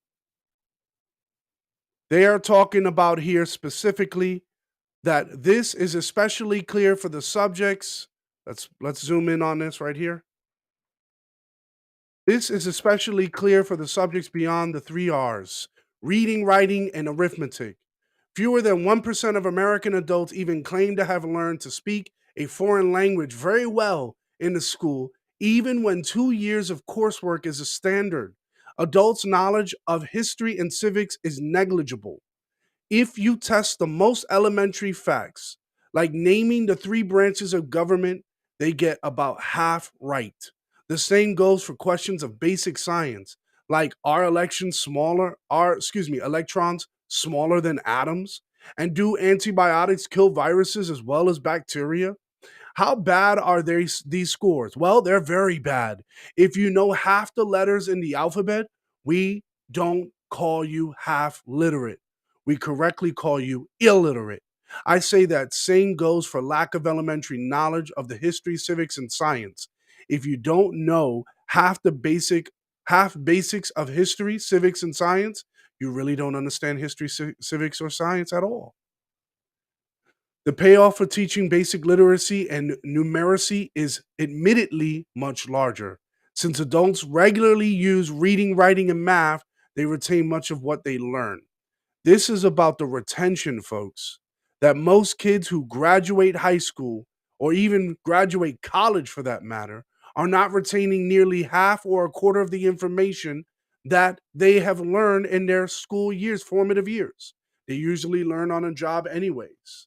C: They are talking about here specifically that this is especially clear for the subjects. Let's zoom in on this right here. This is especially clear for the subjects beyond the 3 R's: reading, writing, and arithmetic. Fewer than 1% of American adults even claim to have learned to speak a foreign language very well in the school, even when 2 years of coursework is a standard. Adults' knowledge of history and civics is negligible. If you test the most elementary facts, like naming the 3 branches of government, they get about half right. The same goes for questions of basic science, like are electrons smaller than atoms? And do antibiotics kill viruses as well as bacteria? How bad are these scores? Well, they're very bad. If you know half the letters in the alphabet, we don't call you half literate. We correctly call you illiterate. I say that same goes for lack of elementary knowledge of the history, civics, and science. If you don't know half basics of history, civics, and science, you really don't understand history, civics, or science at all. The payoff for teaching basic literacy and numeracy is admittedly much larger. Since adults regularly use reading, writing, and math, they retain much of what they learn. This is about the retention, folks, that most kids who graduate high school, or even graduate college for that matter, are not retaining nearly half or a quarter of the information that they have learned in their school years, formative years. They usually learn on a job anyways.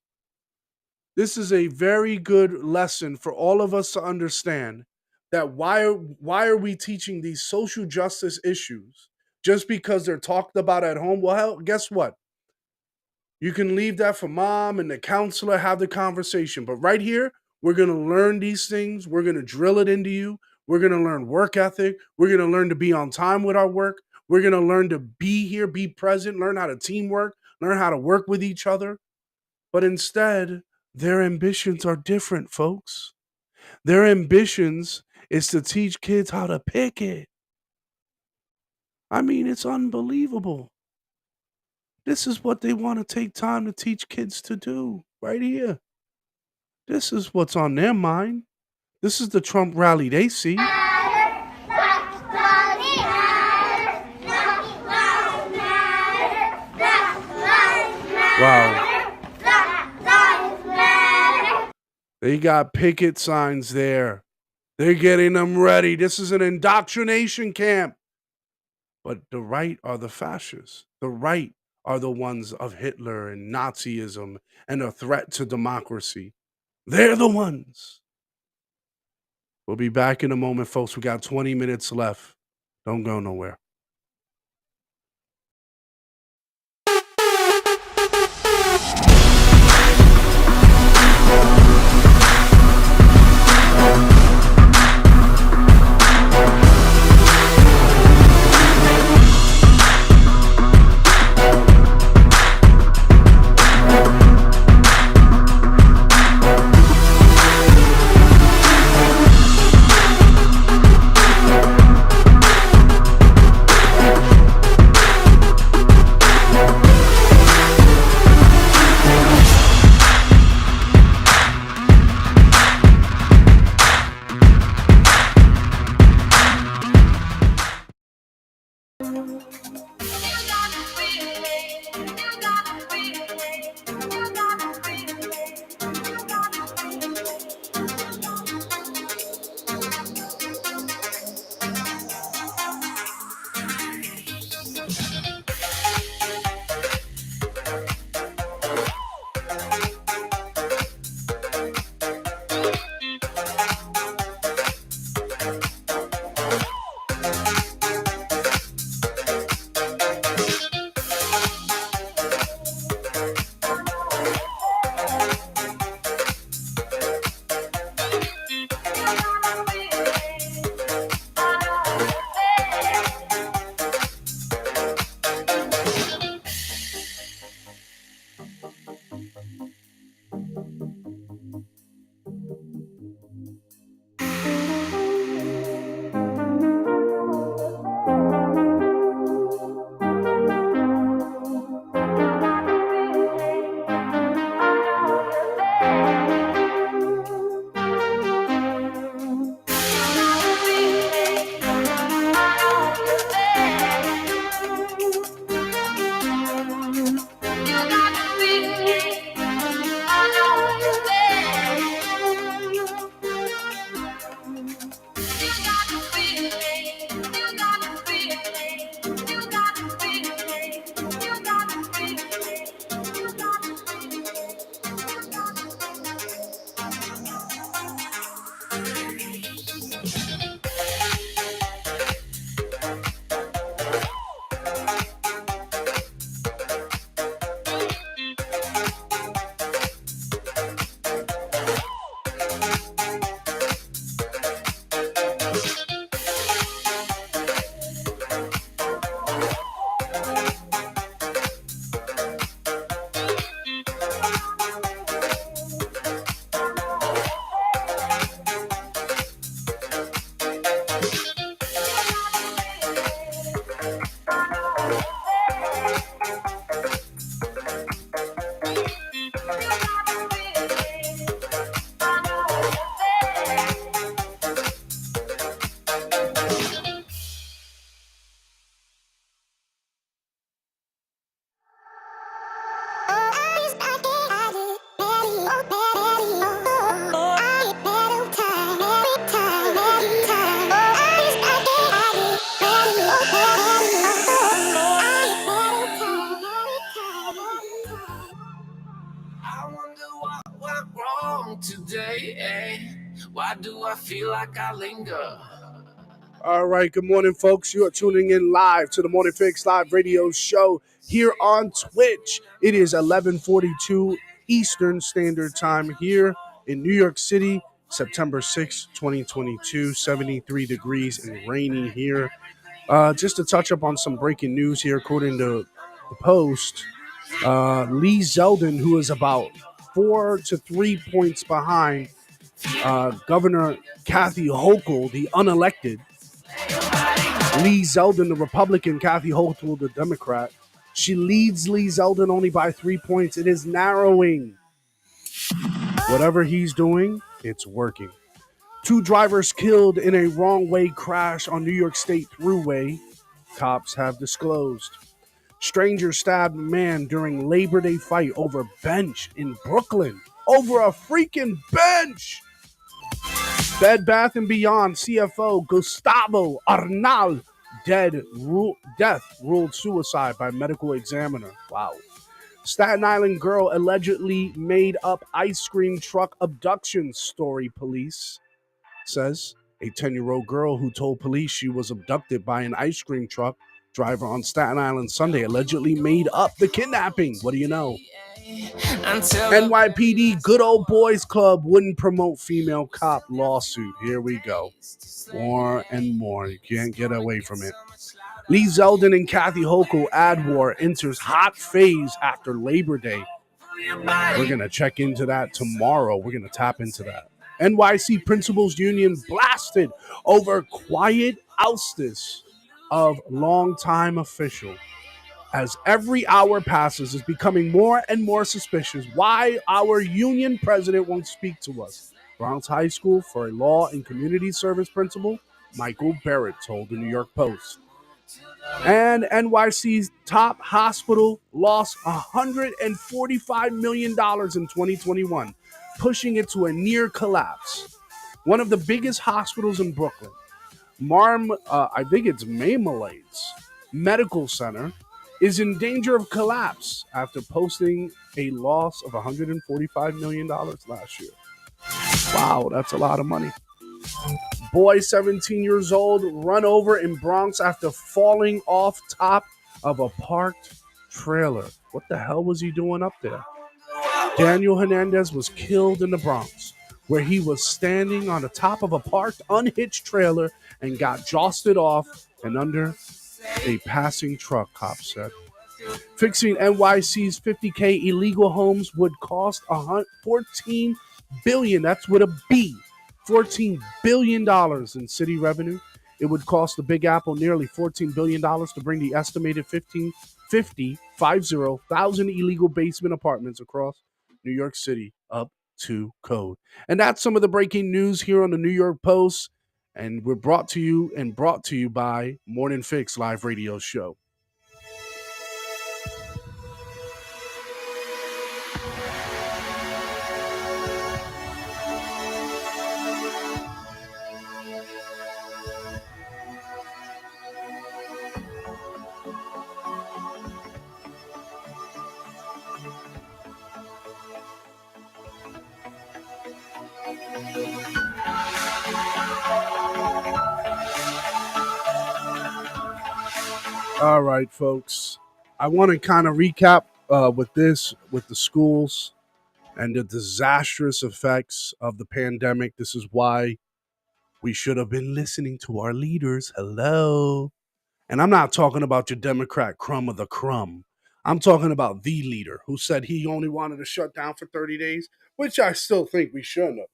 C: This is a very good lesson for all of us to understand that why are we teaching these social justice issues just because they're talked about at home? Well, hell, guess what? You can leave that for mom and the counselor, have the conversation. But right here, we're going to learn these things. We're going to drill it into you. We're going to learn work ethic. We're going to learn to be on time with our work. We're going to learn to be here, be present, learn how to teamwork, learn how to work with each other. But instead, their ambitions are different, folks. Their ambitions is to teach kids how to pick it. I mean, it's unbelievable. This is what they want to take time to teach kids to do right here. This is what's on their mind. This is the Trump rally they see. Wow. They got picket signs there. They're getting them ready. This is an indoctrination camp. But the right are the fascists. The right are the ones of Hitler and Nazism and a threat to democracy. They're the ones. We'll be back in a moment, folks. We got 20 minutes left. Don't go nowhere.
A: Why do I feel like I linger?
C: All right, good morning, folks. You are tuning in live to the Morning Fix Live Radio Show here on Twitch. It is 11:42 Eastern Standard Time here in New York City, September 6, 2022, 73 degrees and rainy here. Just to touch up on some breaking news here, according to the Post, Lee Zeldin, who is about 4 to 3 points behind Governor Kathy Hochul, the unelected, Lee Zeldin, the Republican, Kathy Hochul, the Democrat. She leads Lee Zeldin only by 3 points. It is narrowing. Whatever he's doing, it's working. 2 drivers killed in a wrong-way crash on New York State Thruway, cops have disclosed. Stranger stabbed man during Labor Day fight over bench in Brooklyn. Over a freaking bench! Bed Bath & Beyond CFO Gustavo Arnal death ruled suicide by medical examiner. Wow. Staten Island girl allegedly made up ice cream truck abduction story, police says. A 10-year-old girl who told police she was abducted by an ice cream truck driver on Staten Island Sunday allegedly made up the kidnapping. What do you know? NYPD Good Old Boys Club wouldn't promote female cop lawsuit. Here we go. More and more. You can't get away from it. Lee Zeldin and Kathy Hochul ad war enters hot phase after Labor Day. We're going to check into that tomorrow. We're going to tap into that. NYC Principals Union blasted over quiet oustus of longtime official. As every hour passes, it's becoming more and more suspicious why our union president won't speak to us. Bronx High School for a law and community service principal, Michael Barrett, told the New York Post. And NYC's top hospital lost $145 million in 2021, pushing it to a near collapse. One of the biggest hospitals in Brooklyn, I think it's Marmalade's Medical Center, is in danger of collapse after posting a loss of $145 million last year. Wow, that's a lot of money. Boy, 17 years old, run over in Bronx after falling off top of a parked trailer. What the hell was he doing up there? Daniel Hernandez was killed in the Bronx, where he was standing on the top of a parked, unhitched trailer and got jostled off and under a passing truck, cops said. Fixing NYC's 50K illegal homes would cost $14 billion. That's with a B. $14 billion in city revenue. It would cost the Big Apple nearly $14 billion to bring the estimated 50,000 illegal basement apartments across New York City up to code. And that's some of the breaking news here on the New York Post. And we're brought to you by Morning Fix Live Radio Show. All right, folks. I want to kind of recap with the schools and the disastrous effects of the pandemic. This is why we should have been listening to our leaders. Hello. And I'm not talking about your Democrat crumb of the crumb. I'm talking about the leader who said he only wanted to shut down for 30 days, which I still think we shouldn't have.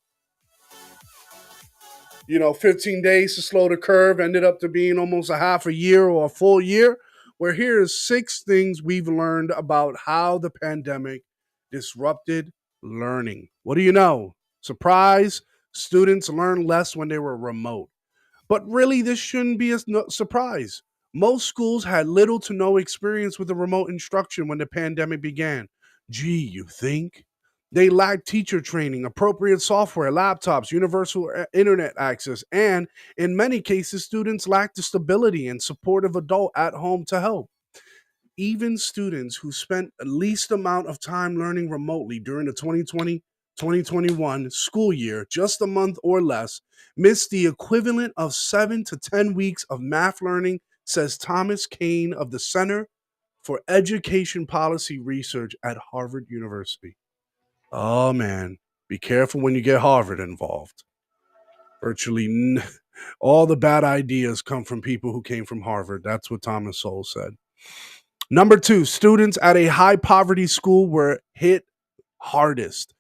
C: 15 days to slow the curve ended up to being almost a half a year or a full year. Where here's 6 things we've learned about how the pandemic disrupted learning. What do you know? Surprise, students learned less when they were remote. But really, this shouldn't be a surprise. Most schools had little to no experience with the remote instruction when the pandemic began. Gee, you think? They lacked teacher training, appropriate software, laptops, universal internet access, and in many cases, students lacked the stability and supportive adult at home to help. Even students who spent the least amount of time learning remotely during the 2021 school year, just a month or less, missed the equivalent of 7 to 10 weeks of math learning, says Thomas Kane of the Center for Education Policy Research at Harvard University. Oh, man, be careful when you get Harvard involved. Virtually all the bad ideas come from people who came from Harvard. That's what Thomas Sowell said. Number 2, students at a high poverty school were hit hardest.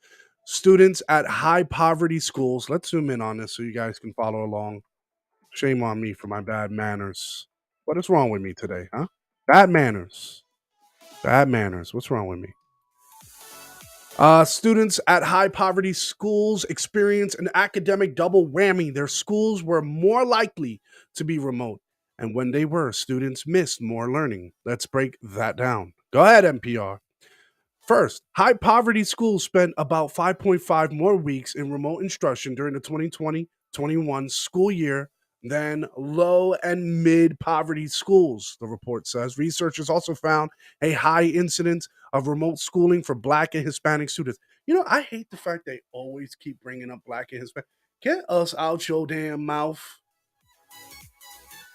C: Students at high poverty schools. Let's zoom in on this so you guys can follow along. Shame on me for my bad manners. What is wrong with me today, huh? Bad manners. Bad manners. What's wrong with me? Students at high poverty schools experience an academic double whammy. Their schools were more likely to be remote. And when they were, students missed more learning. Let's break that down. Go ahead, NPR. First, high poverty schools spent about 5.5 more weeks in remote instruction during the 2020-21 school year than low and mid poverty schools, the report says. Researchers also found a high incidence of remote schooling for Black and Hispanic students. You know, I hate the fact they always keep bringing up Black and Hispanic. Get us out your damn mouth.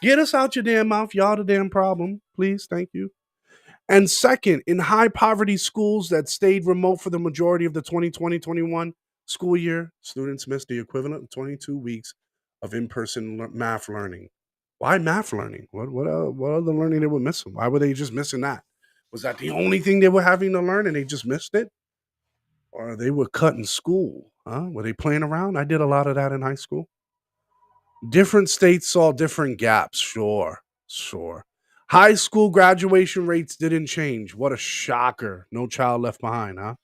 C: Get us out your damn mouth. Y'all the damn problem. Please. Thank you. And second, in high poverty schools that stayed remote for the majority of the 2020-21 school year, students missed the equivalent of 22 weeks of in-person math learning. Why math learning? What other learning they were missing? Why were they just missing that? Was that the only thing they were having to learn and they just missed it? Or they were cutting school? Huh? Were they playing around? I did a lot of that in high school. Different states saw different gaps. Sure. High school graduation rates didn't change. What a shocker. No child left behind, huh?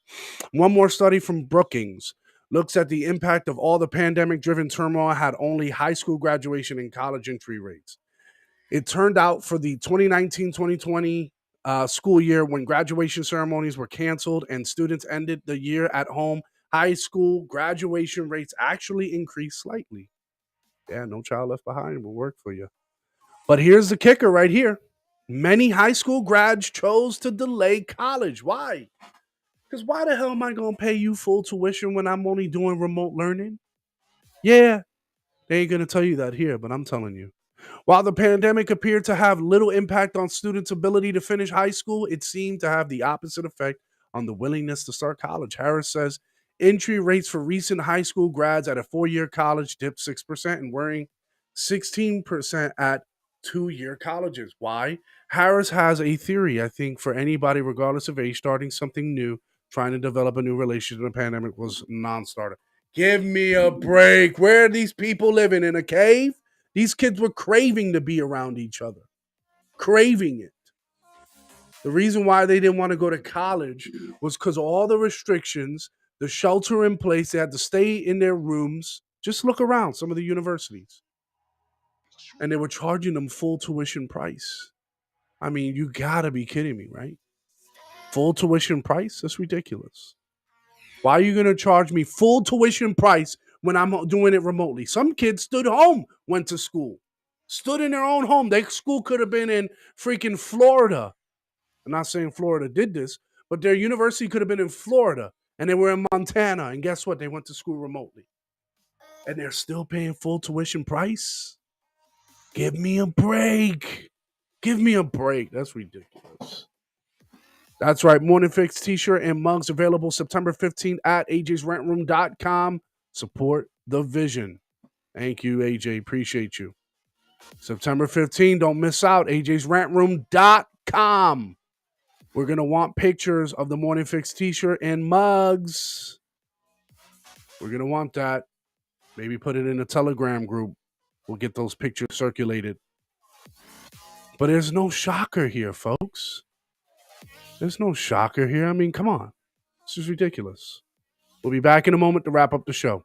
C: One more study from Brookings looks at the impact of all the pandemic-driven turmoil had only high school graduation and college entry rates. It turned out for the 2019-2020 school year, when graduation ceremonies were canceled and students ended the year at home, high school graduation rates actually increased slightly. Yeah, no child left behind will work for you. But here's the kicker right here. Many high school grads chose to delay college. Why? Because why the hell am I going to pay you full tuition when I'm only doing remote learning? Yeah, they ain't going to tell you that here, but I'm telling you. While the pandemic appeared to have little impact on students' ability to finish high school, it seemed to have the opposite effect on the willingness to start college. Harris says entry rates for recent high school grads at a 4-year college dipped 6% and wearing 16% at 2-year colleges. Why? Harris has a theory, I think, for anybody, regardless of age, starting something new, trying to develop a new relationship in the pandemic was non-starter. Give me a break. Where are these people living? In a cave? These kids were craving to be around each other. Craving it. The reason why they didn't want to go to college was because of all the restrictions, the shelter in place. They had to stay in their rooms. Just look around some of the universities. And they were charging them full tuition price. I mean, you gotta be kidding me, right? Full tuition price? That's ridiculous. Why are you going to charge me full tuition price when I'm doing it remotely? Some kids stood home, went to school, stood in their own home. Their school could have been in freaking Florida. I'm not saying Florida did this, but their university could have been in Florida, and they were in Montana, and guess what? They went to school remotely. And they're still paying full tuition price? Give me a break. Give me a break. That's ridiculous. That's right. Morning Fix t-shirt and mugs available September 15th at ajsrentroom.com. Support the vision. Thank you, AJ. Appreciate you. September 15th. Don't miss out. ajsrentroom.com. We're going to want pictures of the Morning Fix t-shirt and mugs. We're going to want that. Maybe put it in a Telegram group. We'll get those pictures circulated. But there's no shocker here, folks. There's no shocker here. I mean, come on. This is ridiculous. We'll be back in a moment to wrap up the show.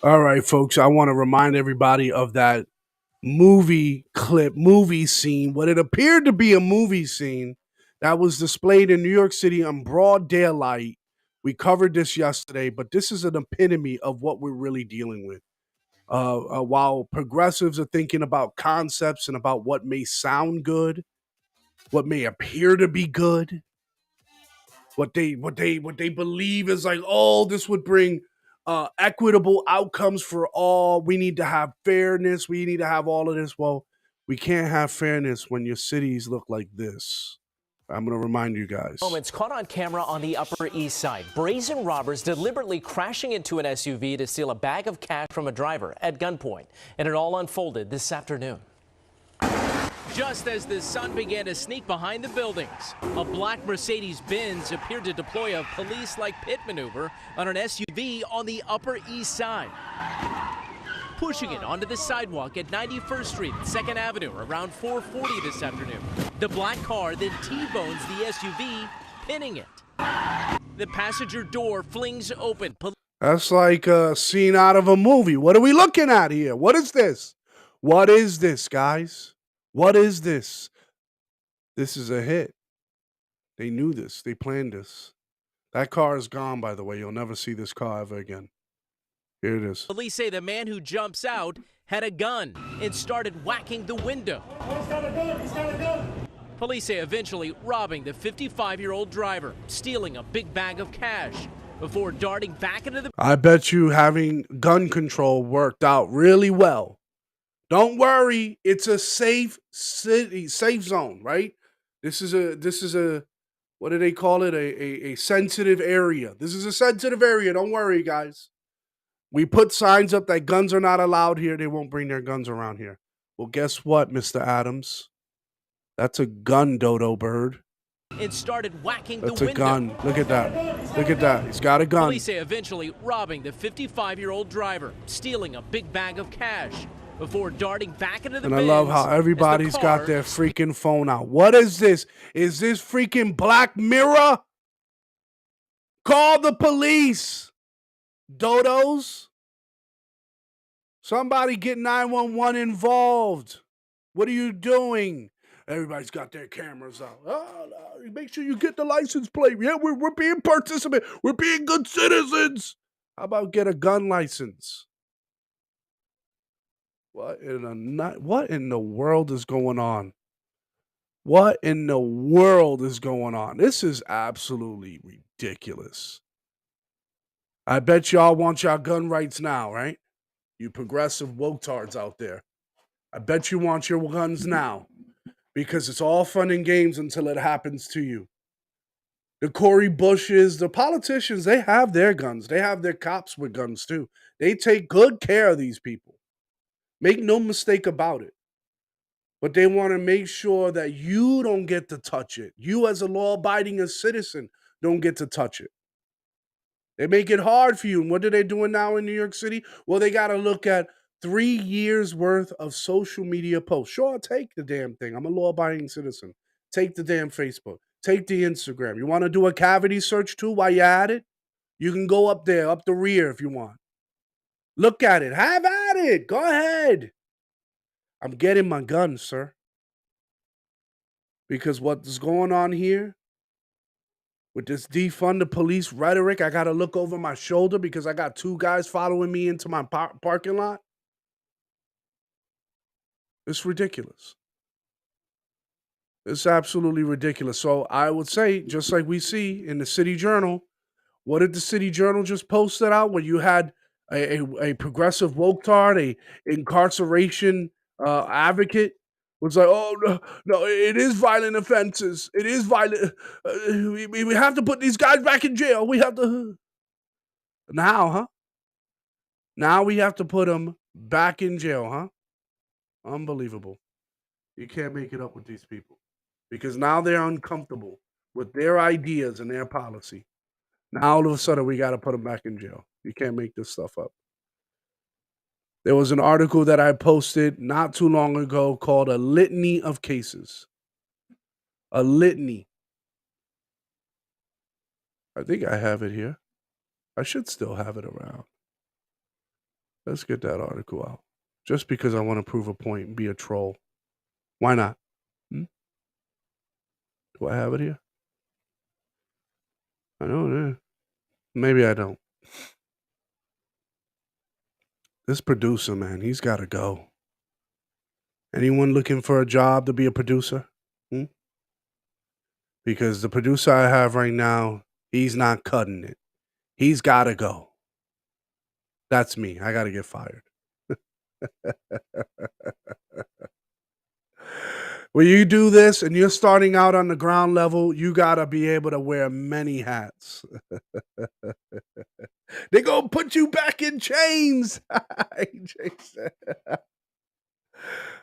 C: All right, folks, I want to remind everybody of that movie scene, what it appeared to be a movie scene that was displayed in New York City on broad daylight. We covered this yesterday, but this is an epitome of what we're really dealing with. While progressives are thinking about concepts and about what may sound good, what may appear to be good, what they believe is like, oh, this would bring equitable outcomes for all. We need to have fairness. We need to have all of this. Well, we can't have fairness when your cities look like this. I'm going to remind you guys.
R: Moments caught on camera on the Upper East Side. Brazen robbers deliberately crashing into an SUV to steal a bag of cash from a driver at gunpoint. And it all unfolded this afternoon.
S: Just as the sun began to sneak behind the buildings, a black Mercedes-Benz appeared to deploy a police-like pit maneuver on an SUV on the Upper East Side, pushing it onto the sidewalk at 91st Street and 2nd Avenue around 4:40 this afternoon. The black car then T-bones the SUV, pinning it. The passenger door flings open.
C: That's like a scene out of a movie. What are we looking at here? What is this? What is this, guys? What is this? This is a hit. They knew this. They planned this. That car is gone, by the way. You'll never see this car ever again. Here it is.
S: Police say the man who jumps out had a gun and started whacking the window. He's got a gun. He's got a gun. Police say eventually robbing the 55-year-old driver, stealing a big bag of cash before darting back into the...
C: I bet you having gun control worked out really well. Don't worry, it's a safe city, safe zone, right? This is a what do they call it? A sensitive area. This is a sensitive area. Don't worry, guys. We put signs up that guns are not allowed here. They won't bring their guns around here. Well, guess what, Mr. Adams? That's a gun, dodo bird.
S: And started whacking
C: That's
S: the
C: a
S: window.
C: gun. Look at that. Look at that. He's got a gun.
S: Police say eventually robbing the 55-year-old driver, stealing a big bag of cash before darting back into the
C: And I love how everybody's got their freaking phone out. What is this? Is this freaking Black Mirror? Call the police. Dodos. Somebody get 911 involved. What are you doing? Everybody's got their cameras out. Oh, no, make sure you get the license plate. Yeah, we're being participant. We're being good citizens. How about get a gun license? What in the world is going on? What in the world is going on? This is absolutely ridiculous. I bet y'all want y'all gun rights now, right? You progressive woketards out there. I bet you want your guns now because it's all fun and games until it happens to you. The Cory Bushes, the politicians, they have their guns. They have their cops with guns too. They take good care of these people. Make no mistake about it. But they want to make sure that you don't get to touch it. You as a law-abiding citizen don't get to touch it. They make it hard for you. And what are they doing now in New York City? Well, they got to look at 3 years worth of social media posts. Sure, take the damn thing. I'm a law-abiding citizen. Take the damn Facebook. Take the Instagram. You want to do a cavity search too while you're at it? You can go up there, up the rear if you want. Look at it. Have at it. Go ahead. I'm getting my gun, sir. Because what's going on here with this defund the police rhetoric, I got to look over my shoulder because I got 2 guys following me into my parking lot. It's ridiculous. It's absolutely ridiculous. So I would say, just like we see in the City Journal, what did the City Journal just post that out? Where you had a progressive woke-tard, a incarceration advocate, was like, oh, no, it is violent offenses. It is violent. We have to put these guys back in jail. We have to. Now, huh? Now we have to put them back in jail, huh? Unbelievable. You can't make it up with these people. Because now they're uncomfortable with their ideas and their policy. Now all of a sudden we got to put them back in jail. You can't make this stuff up. There was an article that I posted not too long ago called A Litany of Cases. A litany. I think I have it here. I should still have it around. Let's get that article out. Just because I want to prove a point and be a troll. Why not? Hmm? Do I have it here? I don't. Maybe I don't. This producer, man, he's got to go. Anyone looking for a job to be a producer? Hmm? Because the producer I have right now, he's not cutting it. He's got to go. That's me. I got to get fired. When you do this and you're starting out on the ground level, you got to be able to wear many hats. They're going to put you back in chains.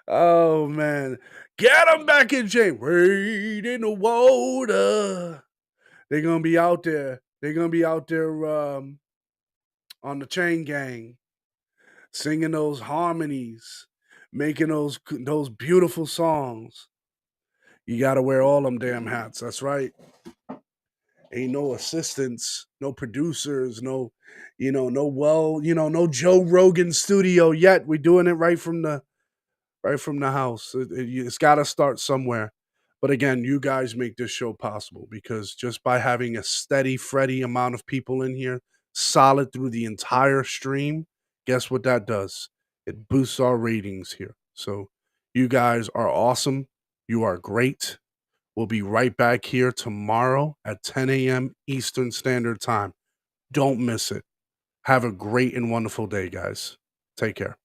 C: Oh, man. Get them back in chains. Wade in the water. They're going to be out there. They're going to be out there on the chain gang, singing those harmonies, making those beautiful songs. You got to wear all them damn hats. That's right. Ain't no assistants, no producers, no Joe Rogan studio yet. We're doing it right from the house. It's got to start somewhere. But again, you guys make this show possible because just by having a steady, Freddy amount of people in here, solid through the entire stream, guess what that does? It boosts our ratings here. So you guys are awesome. You are great. We'll be right back here tomorrow at 10 a.m. Eastern Standard Time. Don't miss it. Have a great and wonderful day, guys. Take care.